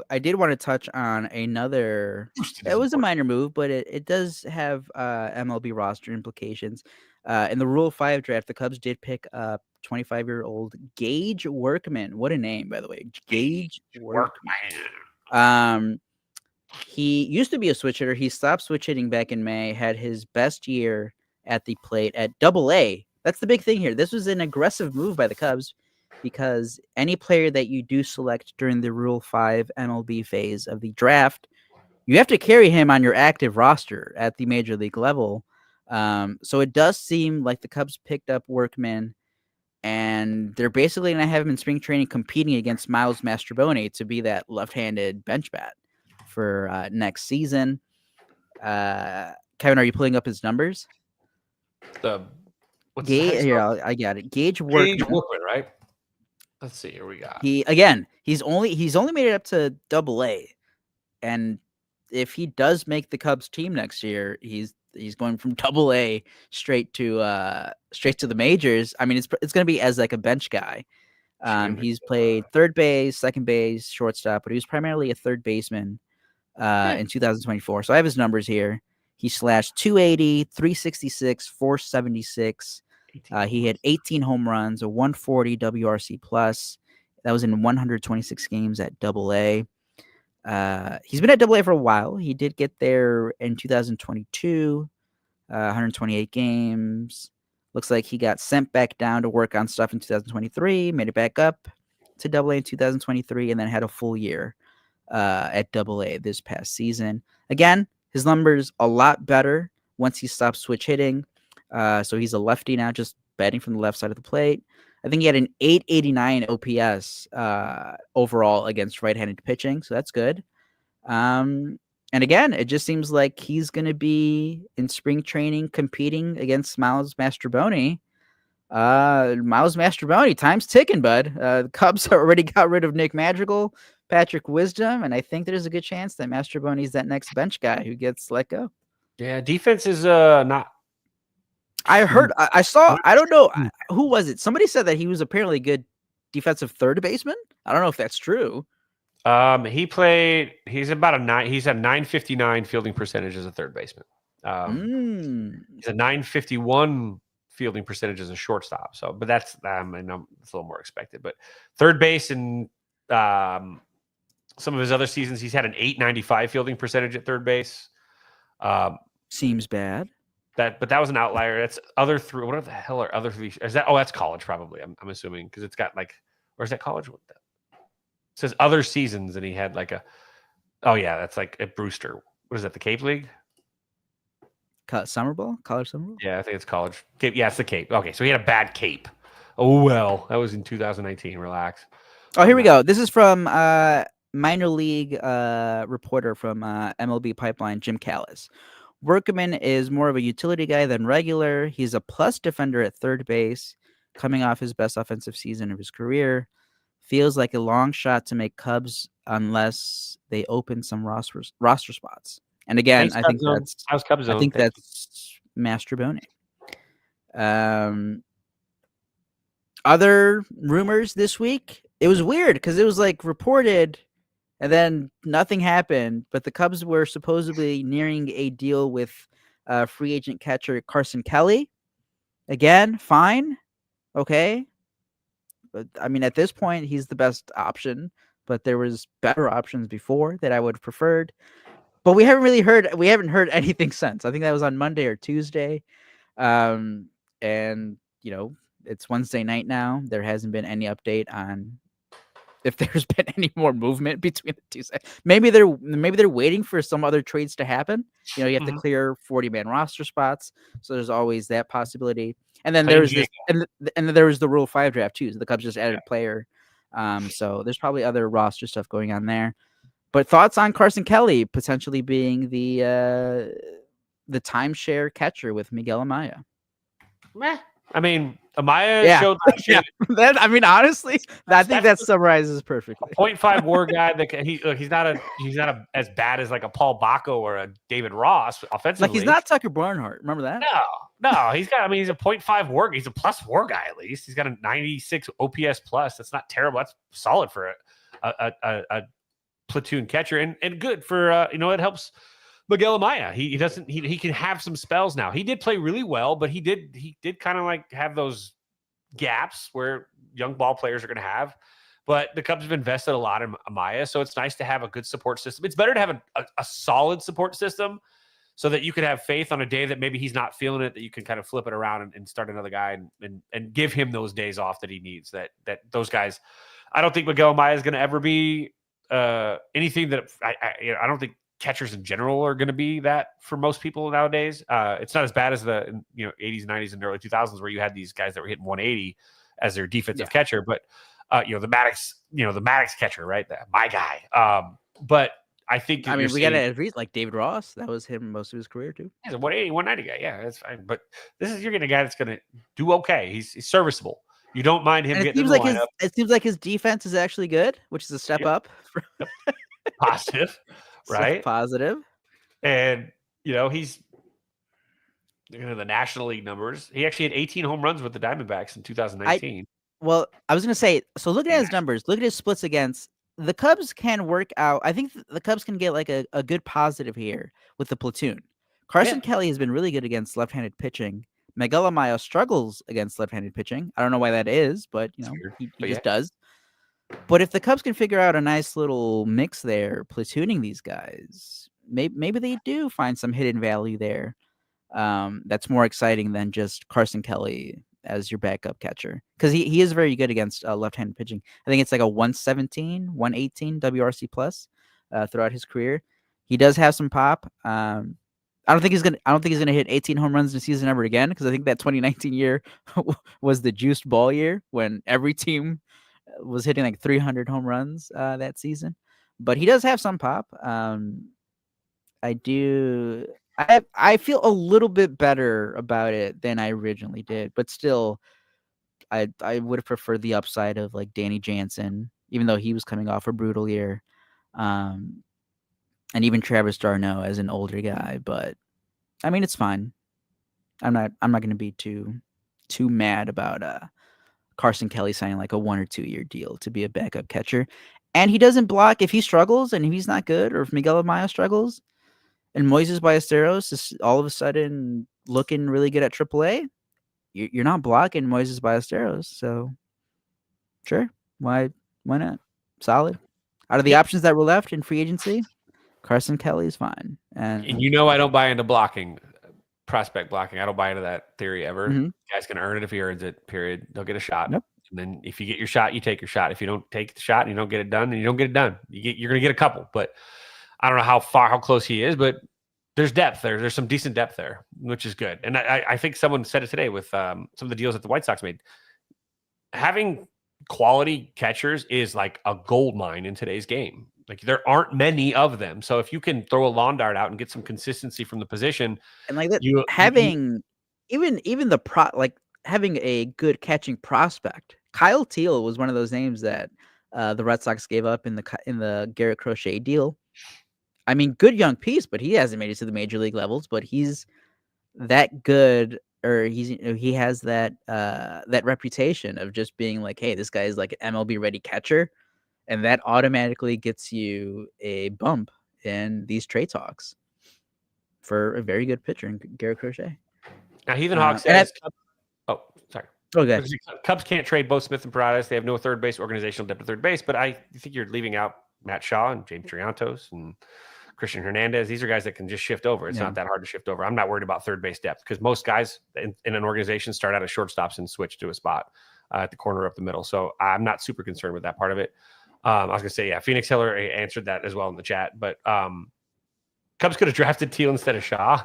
I did want to touch on another. It was a minor move, but it does have MLB roster implications. In the Rule 5 draft, the Cubs did pick up 25-year-old Gage Workman. What a name, by the way. Gage Workman. He used to be a switch hitter. He stopped switch hitting back in May, had his best year at the plate at Double-A. That's the big thing here. This was an aggressive move by the Cubs because any player that you do select during the Rule 5 MLB phase of the draft, you have to carry him on your active roster at the major league level. So it does seem like the Cubs picked up Workman, and they're basically going to have him in spring training competing against Miles Mastrobone to be that left-handed bench bat for next season. Kevin, are you pulling up his numbers? Here, I got it. Gage Workman, right? Let's see. Here we got. He's only made it up to Double-A, and if he does make the Cubs team next year, he's going from Double-A straight to the majors. I mean, it's going to be as like a bench guy. He's played third base, second base, shortstop, but he was primarily a third baseman in 2024. So I have his numbers here. He slashed 280, 366, 476. He had 18 home runs, a 140 WRC plus. That was in 126 games at Double-A. He's been at Double-A for a while. He did get there in 2022, 128 games. Looks like he got sent back down to work on stuff in 2023, made it back up to Double-A in 2023, and then had a full year at Double-A this past season. Again, his numbers a lot better once he stopped switch hitting. So he's a lefty now, just batting from the left side of the plate. I think he had an 889 OPS overall against right-handed pitching, so that's good. And again, it just seems like he's going to be in spring training competing against Miles Mastrobone Miles Mastrobuoni, time's ticking, bud. The Cubs already got rid of Nick Madrigal, Patrick Wisdom, and I think there's a good chance that Mastrobuoni's that next bench guy who gets let go. Yeah, defense is not. I heard, I saw, I don't know, who was it? Somebody said that he was apparently a good defensive third baseman. I don't know if that's true. He played. He's about a 9. He's a 959 fielding percentage as a third baseman. He's a 951 fielding percentage as a shortstop. So, but that's I know it's a little more expected. But third base and some of his other seasons, he's had an 895 fielding percentage at third base. Seems bad. But that was an outlier. That's other three. What the hell are other three? Is that? Oh, that's college probably. I'm assuming because it's got like, or is that college? What the? It says other seasons, and he had like a. Oh yeah, that's like at Brewster. What is that? The Cape League? Summer Ball? College Summer Ball? Yeah, I think it's college. Cape. Yeah, it's the Cape. Okay, so he had a bad Cape. Oh well, that was in 2019. Relax. Oh, here we go. This is from minor league reporter from MLB Pipeline, Jim Callis. Workman is more of a utility guy than regular. He's a plus defender at third base, coming off his best offensive season of his career. Feels like a long shot to make Cubs unless they open some roster spots. And again, Thanks, I think Cubs that's How's Cubs I think Thank that's Mastrobuoni. Other rumors this week. It was weird because it was like reported and then nothing happened. But the Cubs were supposedly nearing a deal with free agent catcher Carson Kelly. Again, fine. Okay. But I mean, at this point, he's the best option. But there was better options before that I would have preferred. But we haven't heard anything since. I think that was on Monday or Tuesday. And you know, it's Wednesday night now. There hasn't been any update on if there's been any more movement between the two sides. Maybe they're waiting for some other trades to happen. You know, you have to clear 40-man roster spots, so there's always that possibility. And then there was this, and then there was the Rule 5 draft too. So the Cubs just added a player. So there's probably other roster stuff going on there. But thoughts on Carson Kelly potentially being the timeshare catcher with Miguel Amaya? Meh. I mean, Amaya showed last year. That, I mean, honestly, I think that summarizes perfectly. 0.5 WAR guy that he's not as bad as like a Paul Bacco or a David Ross offensively. Like he's not Tucker Barnhart. Remember that? No, he's got. I mean, he's a 0.5 WAR. He's a plus WAR guy at least. He's got a 96 OPS plus. That's not terrible. That's solid for a platoon catcher and good for it helps Miguel Amaya. He can have some spells now. He did play really well, but he did kind of like have those gaps where young ball players are going to have. But the Cubs have invested a lot in Amaya, so it's nice to have a good support system. It's better to have a solid support system so that you can have faith on a day that maybe he's not feeling it, that you can kind of flip it around and start another guy and give him those days off that he needs. That those guys, I don't think Miguel Amaya is going to ever be anything that I don't think catchers in general are going to be that for most people nowadays. It's not as bad as the 80s, 90s, and early 2000s where you had these guys that were hitting 180 as their defensive catcher, but the Maddox catcher, right? My guy. But I think we got to agree, like David Ross, that was him most of his career too. He's a 180, 190 guy. Yeah, that's fine. But you're getting a guy that's going to do okay. He's serviceable. You don't mind him getting in the lineup. It seems like his defense is actually good, which is a step up. Positive, right? Positive. And, he's the National League numbers. He actually had 18 home runs with the Diamondbacks in 2019. I was going to say, so look at his numbers. Look at his splits against. The Cubs can work out. I think the Cubs can get like a good positive here with the platoon. Carson Kelly has been really good against left-handed pitching. Miguel Amaya struggles against left-handed pitching. I don't know why that is, but he just does. But if the Cubs can figure out a nice little mix there, platooning these guys, maybe they do find some hidden value there. That's more exciting than just Carson Kelly as your backup catcher, because he is very good against left-handed pitching. I think it's like a 117, 118 WRC plus throughout his career. He does have some pop. I don't think he's gonna hit 18 home runs in a season ever again, because I think that 2019 year was the juiced ball year when every team was hitting like 300 home runs that season. But he does have some pop. I feel a little bit better about it than I originally did, but still, I would have preferred the upside of like Danny Jansen, even though he was coming off a brutal year, and even Travis d'Arnaud as an older guy. But I mean, it's fine. I'm not going to be too mad about Carson Kelly signing like a 1 or 2 year deal to be a backup catcher, and he doesn't block if he struggles and if he's not good, or if Miguel Amaya struggles, and Moises Ballesteros is all of a sudden looking really good at AAA. You're not blocking Moises Ballesteros, so sure, why not? Solid. Out of the options that were left in free agency, Carson Kelly is fine. And I don't buy into blocking, prospect blocking. I don't buy into that theory ever. Guy's gonna earn it if he earns it. Period. They'll get a shot. Yep. And then if you get your shot, you take your shot. If you don't take the shot and you don't get it done, then you don't get it done. You're gonna get a couple, but I don't know how close he is, but there's depth there. There's some decent depth there, which is good. And I think someone said it today with some of the deals that the White Sox made. Having quality catchers is like a gold mine in today's game. Like there aren't many of them. So if you can throw a lawn dart out and get some consistency from the position, and like that, having having a good catching prospect. Kyle Teal was one of those names that the Red Sox gave up in the Garrett Crochet deal. I mean, good young piece, but he hasn't made it to the major league levels. But he's that good, or he has that reputation of just being like, hey, this guy is like an MLB ready catcher, and that automatically gets you a bump in these trade talks for a very good pitcher in Garrett Crochet. Now, Heathen Hawk says, sorry. Okay. Cubs can't trade both Smith and Paradas. They have no third base, organizational depth at third base, but I think you're leaving out Matt Shaw and James Triantos and Christian Hernandez. These are guys that can just shift over. It's not that hard to shift over. I'm not worried about third base depth because most guys in an organization start out as shortstops and switch to a spot at the corner up the middle. So I'm not super concerned with that part of it. I was going to say, Phoenix Hiller answered that as well in the chat, but Cubs could have drafted Teal instead of Shaw.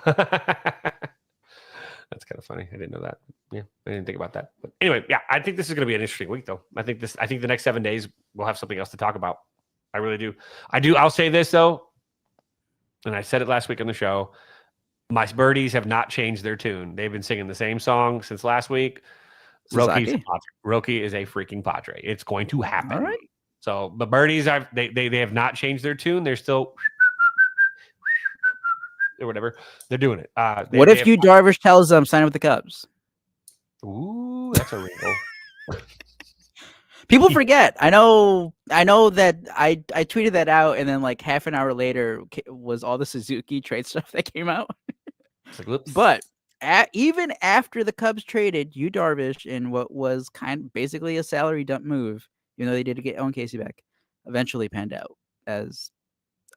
That's kind of funny. I didn't know that. Yeah, I didn't think about that. But anyway, yeah, I think this is going to be an interesting week, though. I think the next 7 days we'll have something else to talk about. I really do. I'll say this, though, and I said it last week on the show. My birdies have not changed their tune. They've been singing the same song since last week. Roki is a freaking Padre. It's going to happen. All right. So the birdies they have not changed their tune. They're still or whatever. They're doing it. What if Darvish tells them sign up with the Cubs? Ooh, that's a wrinkle. People forget. I know that I tweeted that out, and then like half an hour later was all the Suzuki trade stuff that came out. It's like, whoops. But even after the Cubs traded Darvish in what was basically a salary dump move, even though they did get Owen Casey back, eventually panned out as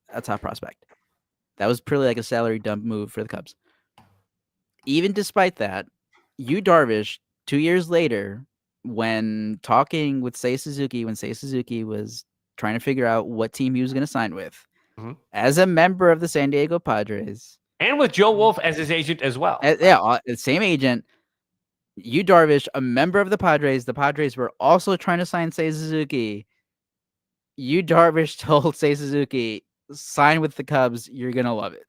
a top prospect. That was purely like a salary dump move for the Cubs. Even despite that, Darvish 2 years later, when talking with Seiya Suzuki, when Seiya Suzuki was trying to figure out what team he was going to sign with, as a member of the San Diego Padres, and with Joe Wolf as his agent as well. The same agent. Darvish, a member of the Padres. The Padres were also trying to sign Seiya Suzuki. Darvish told Seiya Suzuki, sign with the Cubs. You're gonna love it.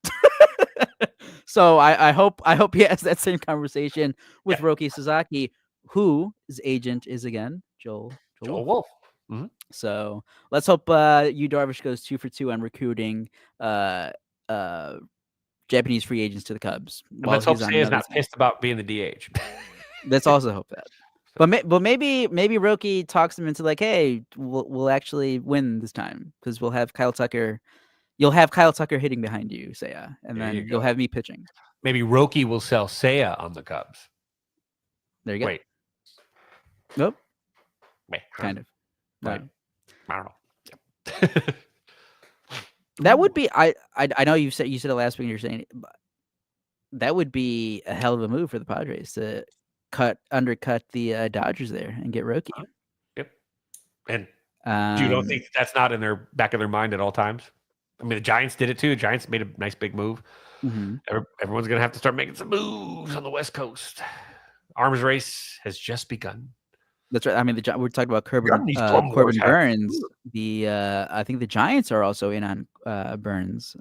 So I hope he has that same conversation with Roki Sasaki, whose agent is again Joel Wolf. Mm-hmm. So let's hope Darvish goes 2 for 2 on recruiting Japanese free agents to the Cubs. Let's hope Seiya's not pissed about being the DH. Let's also hope that. But maybe Roki talks him into like, hey, we'll actually win this time because we'll have Kyle Tucker. You'll have Kyle Tucker hitting behind you, Seiya, and then you'll have me pitching. Maybe Roki will sell Seiya on the Cubs. There you go. Wait. Nope. Kind of. Right. I don't know. That would be. I know you said it last week. And you're saying that would be a hell of a move for the Padres to undercut the Dodgers there and get Roki. Yep. And you don't think that's not in their back of their mind at all times? I mean, the Giants did it too. The Giants made a nice big move. Mm-hmm. Everyone's going to have to start making some moves on the West Coast. Arms race has just begun. That's right. I mean, we're talking about Corbin Burns. I think the Giants are also in on Burns.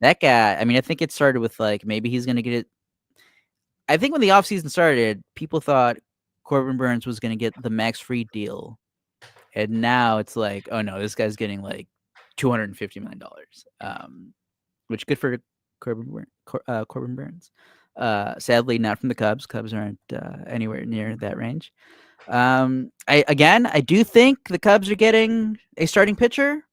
That guy. I mean, I think it started with like maybe he's going to get it. I think when the offseason started, people thought Corbin Burns was going to get the Max Fried deal, and now it's like, oh no, this guy's getting like $250 million. Which good for Corbin Burns. Sadly, not from the Cubs. Cubs aren't anywhere near that range. I do think the Cubs are getting a starting pitcher.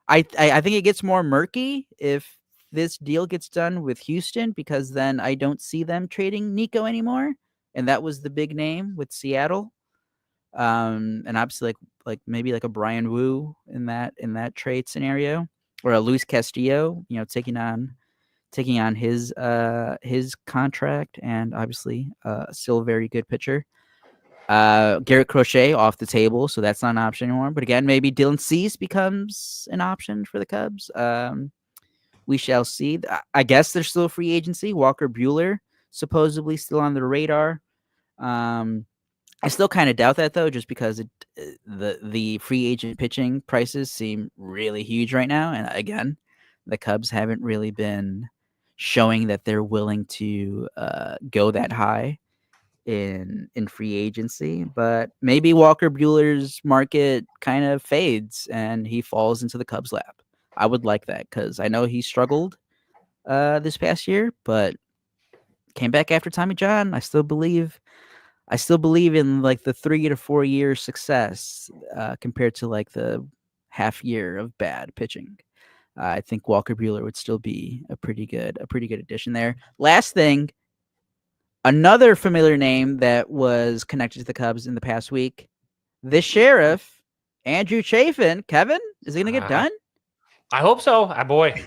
I think it gets more murky if this deal gets done with Houston, because then I don't see them trading Nico anymore, and that was the big name with Seattle. And obviously like maybe like a Brian Wu in that trade scenario, or a Luis Castillo, taking on his contract, and obviously still a very good pitcher. Garrett Crochet off the table, so that's not an option anymore. But again, maybe Dylan Cease becomes an option for the Cubs. We shall see. I guess there's still a free agency. Walker Buehler supposedly still on the radar. I still kind of doubt that, though, just because the free agent pitching prices seem really huge right now. And again, the Cubs haven't really been showing that they're willing to go that high in free agency. But maybe Walker Buehler's market kind of fades and he falls into the Cubs' lap. I would like that, because I know he struggled this past year, but came back after Tommy John. I still believe in like the 3 to 4 year success compared to like the half year of bad pitching. I think Walker Buehler would still be a pretty good addition there. Last thing, another familiar name that was connected to the Cubs in the past week, the Sheriff, Andrew Chafin. Kevin, is he going to get done? I hope so. Our boy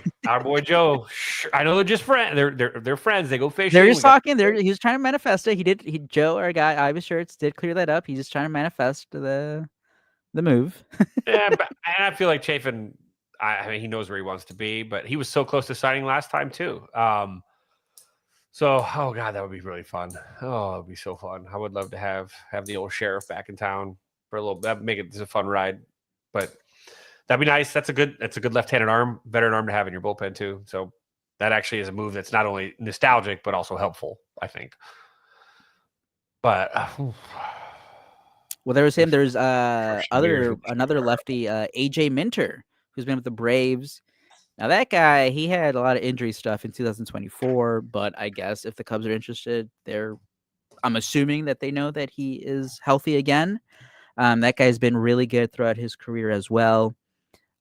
Joe. I know they're just friends. They're friends. They go fishing. They're just talking. He was trying to manifest it. Joe, our guy, Ivan Shirts, did clear that up. He's just trying to manifest the move. Yeah, and I feel like Chafin. I mean, he knows where he wants to be, but he was so close to signing last time too. So, oh god, that would be really fun. Oh, it would be so fun. I would love to have the old Sheriff back in town for a little. That make it a fun ride, but. That'd be nice. That's a good left-handed arm, veteran arm to have in your bullpen too. So that actually is a move that's not only nostalgic but also helpful, I think. But well, there was him. There's another lefty, AJ Minter, who's been with the Braves. Now that guy, he had a lot of injury stuff in 2024, but I guess if the Cubs are interested, I'm assuming that they know that he is healthy again. That guy's been really good throughout his career as well.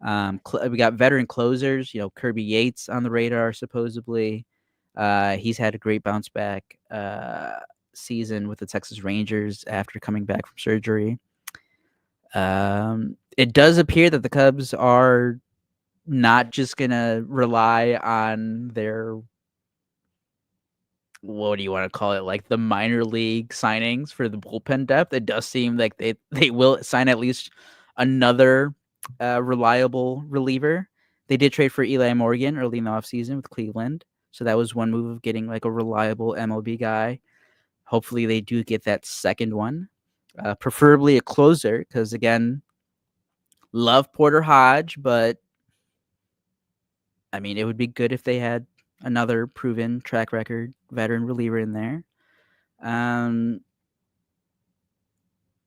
We got veteran closers, Kirby Yates on the radar, supposedly. He's had a great bounce back season with the Texas Rangers after coming back from surgery. It does appear that the Cubs are not just going to rely on their, what do you want to call it, like the minor league signings for the bullpen depth. It does seem like they will sign at least another reliable reliever. They did trade for Eli Morgan early in the offseason with Cleveland, so that was one move of getting like a reliable MLB guy. Hopefully they do get that second one, preferably a closer, because again, love Porter Hodge, but I mean, it would be good if they had another proven track record veteran reliever in there.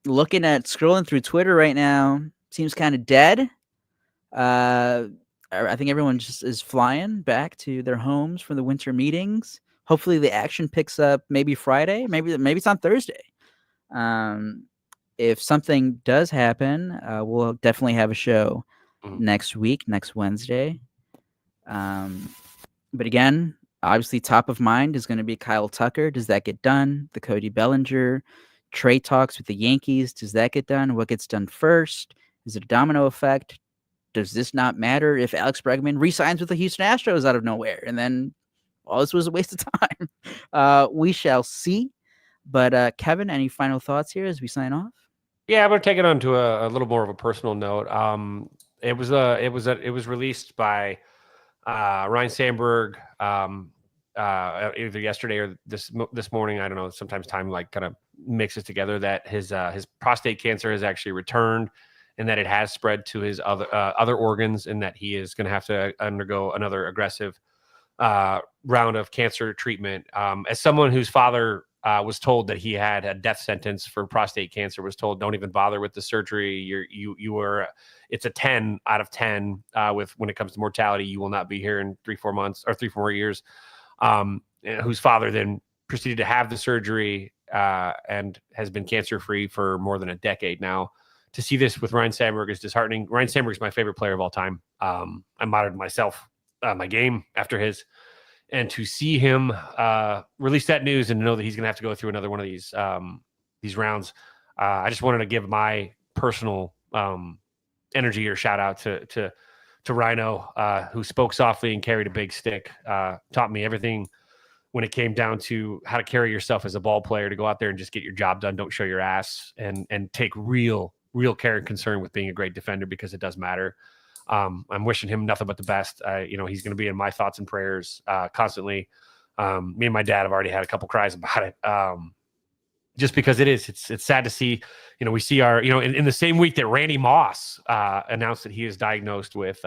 Looking at scrolling through Twitter right now, seems kind of dead. I think everyone just is flying back to their homes for the winter meetings. Hopefully the action picks up maybe Friday, maybe it's on Thursday. If something does happen, we'll definitely have a show next Wednesday. But again, obviously top of mind is going to be Kyle Tucker. Does that get done? The Cody Bellinger trade talks with the Yankees. Does that get done? What gets done first? Is it a domino effect? Does this not matter if Alex Bregman re-signs with the Houston Astros out of nowhere? And then all this was a waste of time. We shall see. But Kevin, any final thoughts here as we sign off? Yeah, I'm going to take it on to a little more of a personal note. It was released by Ryan Sandberg either yesterday or this morning. I don't know. Sometimes time like kind of mixes together that his prostate cancer has actually returned, and that it has spread to his other organs, and that he is going to have to undergo another aggressive round of cancer treatment. As someone whose father was told that he had a death sentence for prostate cancer, was told, don't even bother with the surgery. You were, it's a 10 out of 10 with when it comes to mortality. You will not be here in 3-4 months or 3-4 years. Whose father then proceeded to have the surgery and has been cancer-free for more than a decade now. To see this with Ryan Sandberg is disheartening. Ryan Sandberg is my favorite player of all time. I modeled myself, my game after his. And to see him release that news and know that he's going to have to go through another one of these rounds, I just wanted to give my personal energy or shout out to Rhino, who spoke softly and carried a big stick. Taught me everything when it came down to how to carry yourself as a ball player, to go out there and just get your job done. Don't show your ass, and take real care and concern with being a great defender, because it does matter. I'm wishing him nothing but the best. He's going to be in my thoughts and prayers constantly. Me and my dad have already had a couple cries about it. Just because it's sad to see, we see our, in the same week that Randy Moss announced that he is diagnosed with,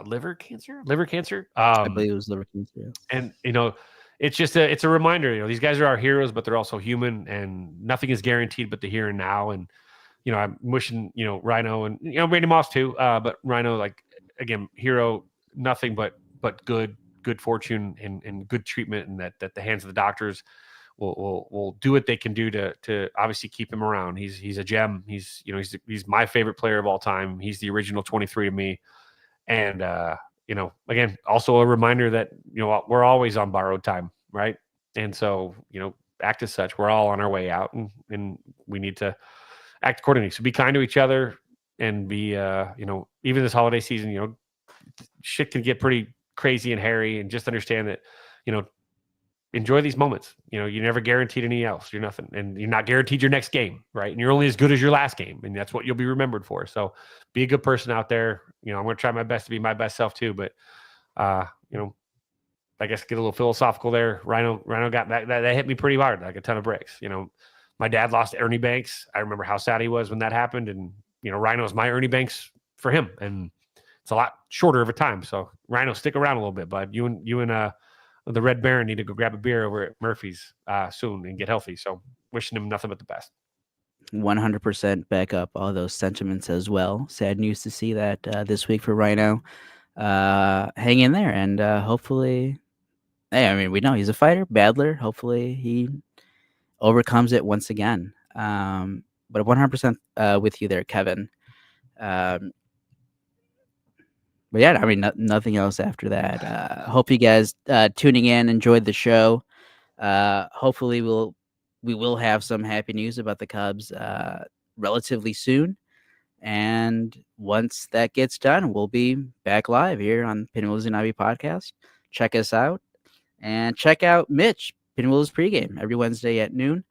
liver cancer? I believe it was liver cancer. And, it's just it's a reminder, these guys are our heroes, but they're also human, and nothing is guaranteed but the here and now. And, I'm wishing, Rhino and, Randy Moss too. But Rhino, like, again, hero, nothing but good fortune and good treatment, and that the hands of the doctors will do what they can do to obviously keep him around. He's a gem. He's my favorite player of all time. He's the original 23 to me. And, again, also a reminder that, we're always on borrowed time. Right. And so, act as such. We're all on our way out, and we need to act accordingly. So be kind to each other, and be, even this holiday season, shit can get pretty crazy and hairy, and just understand that, enjoy these moments. You're never guaranteed any else. You're nothing, and you're not guaranteed your next game, right? And you're only as good as your last game, and that's what you'll be remembered for. So be a good person out there. I'm going to try my best to be my best self too, but, I guess get a little philosophical there. Rhino got that hit me pretty hard, like a ton of bricks. My dad lost Ernie Banks. I remember how sad he was when that happened. And, Rhino's my Ernie Banks for him. And it's a lot shorter of a time. So Rhino, stick around a little bit, bud. You and the Red Baron need to go grab a beer over at Murphy's soon and get healthy. So wishing him nothing but the best. 100% back up all those sentiments as well. Sad news to see that this week for Rhino. Hang in there, and hopefully, we know he's a fighter, battler. Hopefully he overcomes it once again. But 100% with you there, Kevin. But yeah, nothing else after that. Hope you guys tuning in enjoyed the show. Hopefully we will have some happy news about the Cubs relatively soon. And once that gets done, we'll be back live here on Pinwheels and Ivy podcast. Check us out, and check out Mitch, Pinwheels pregame, every Wednesday at noon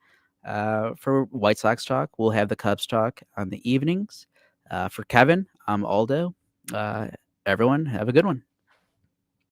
for White Sox talk. We'll have the Cubs talk on the evenings. For Kevin, I'm Aldo. Everyone, have a good one.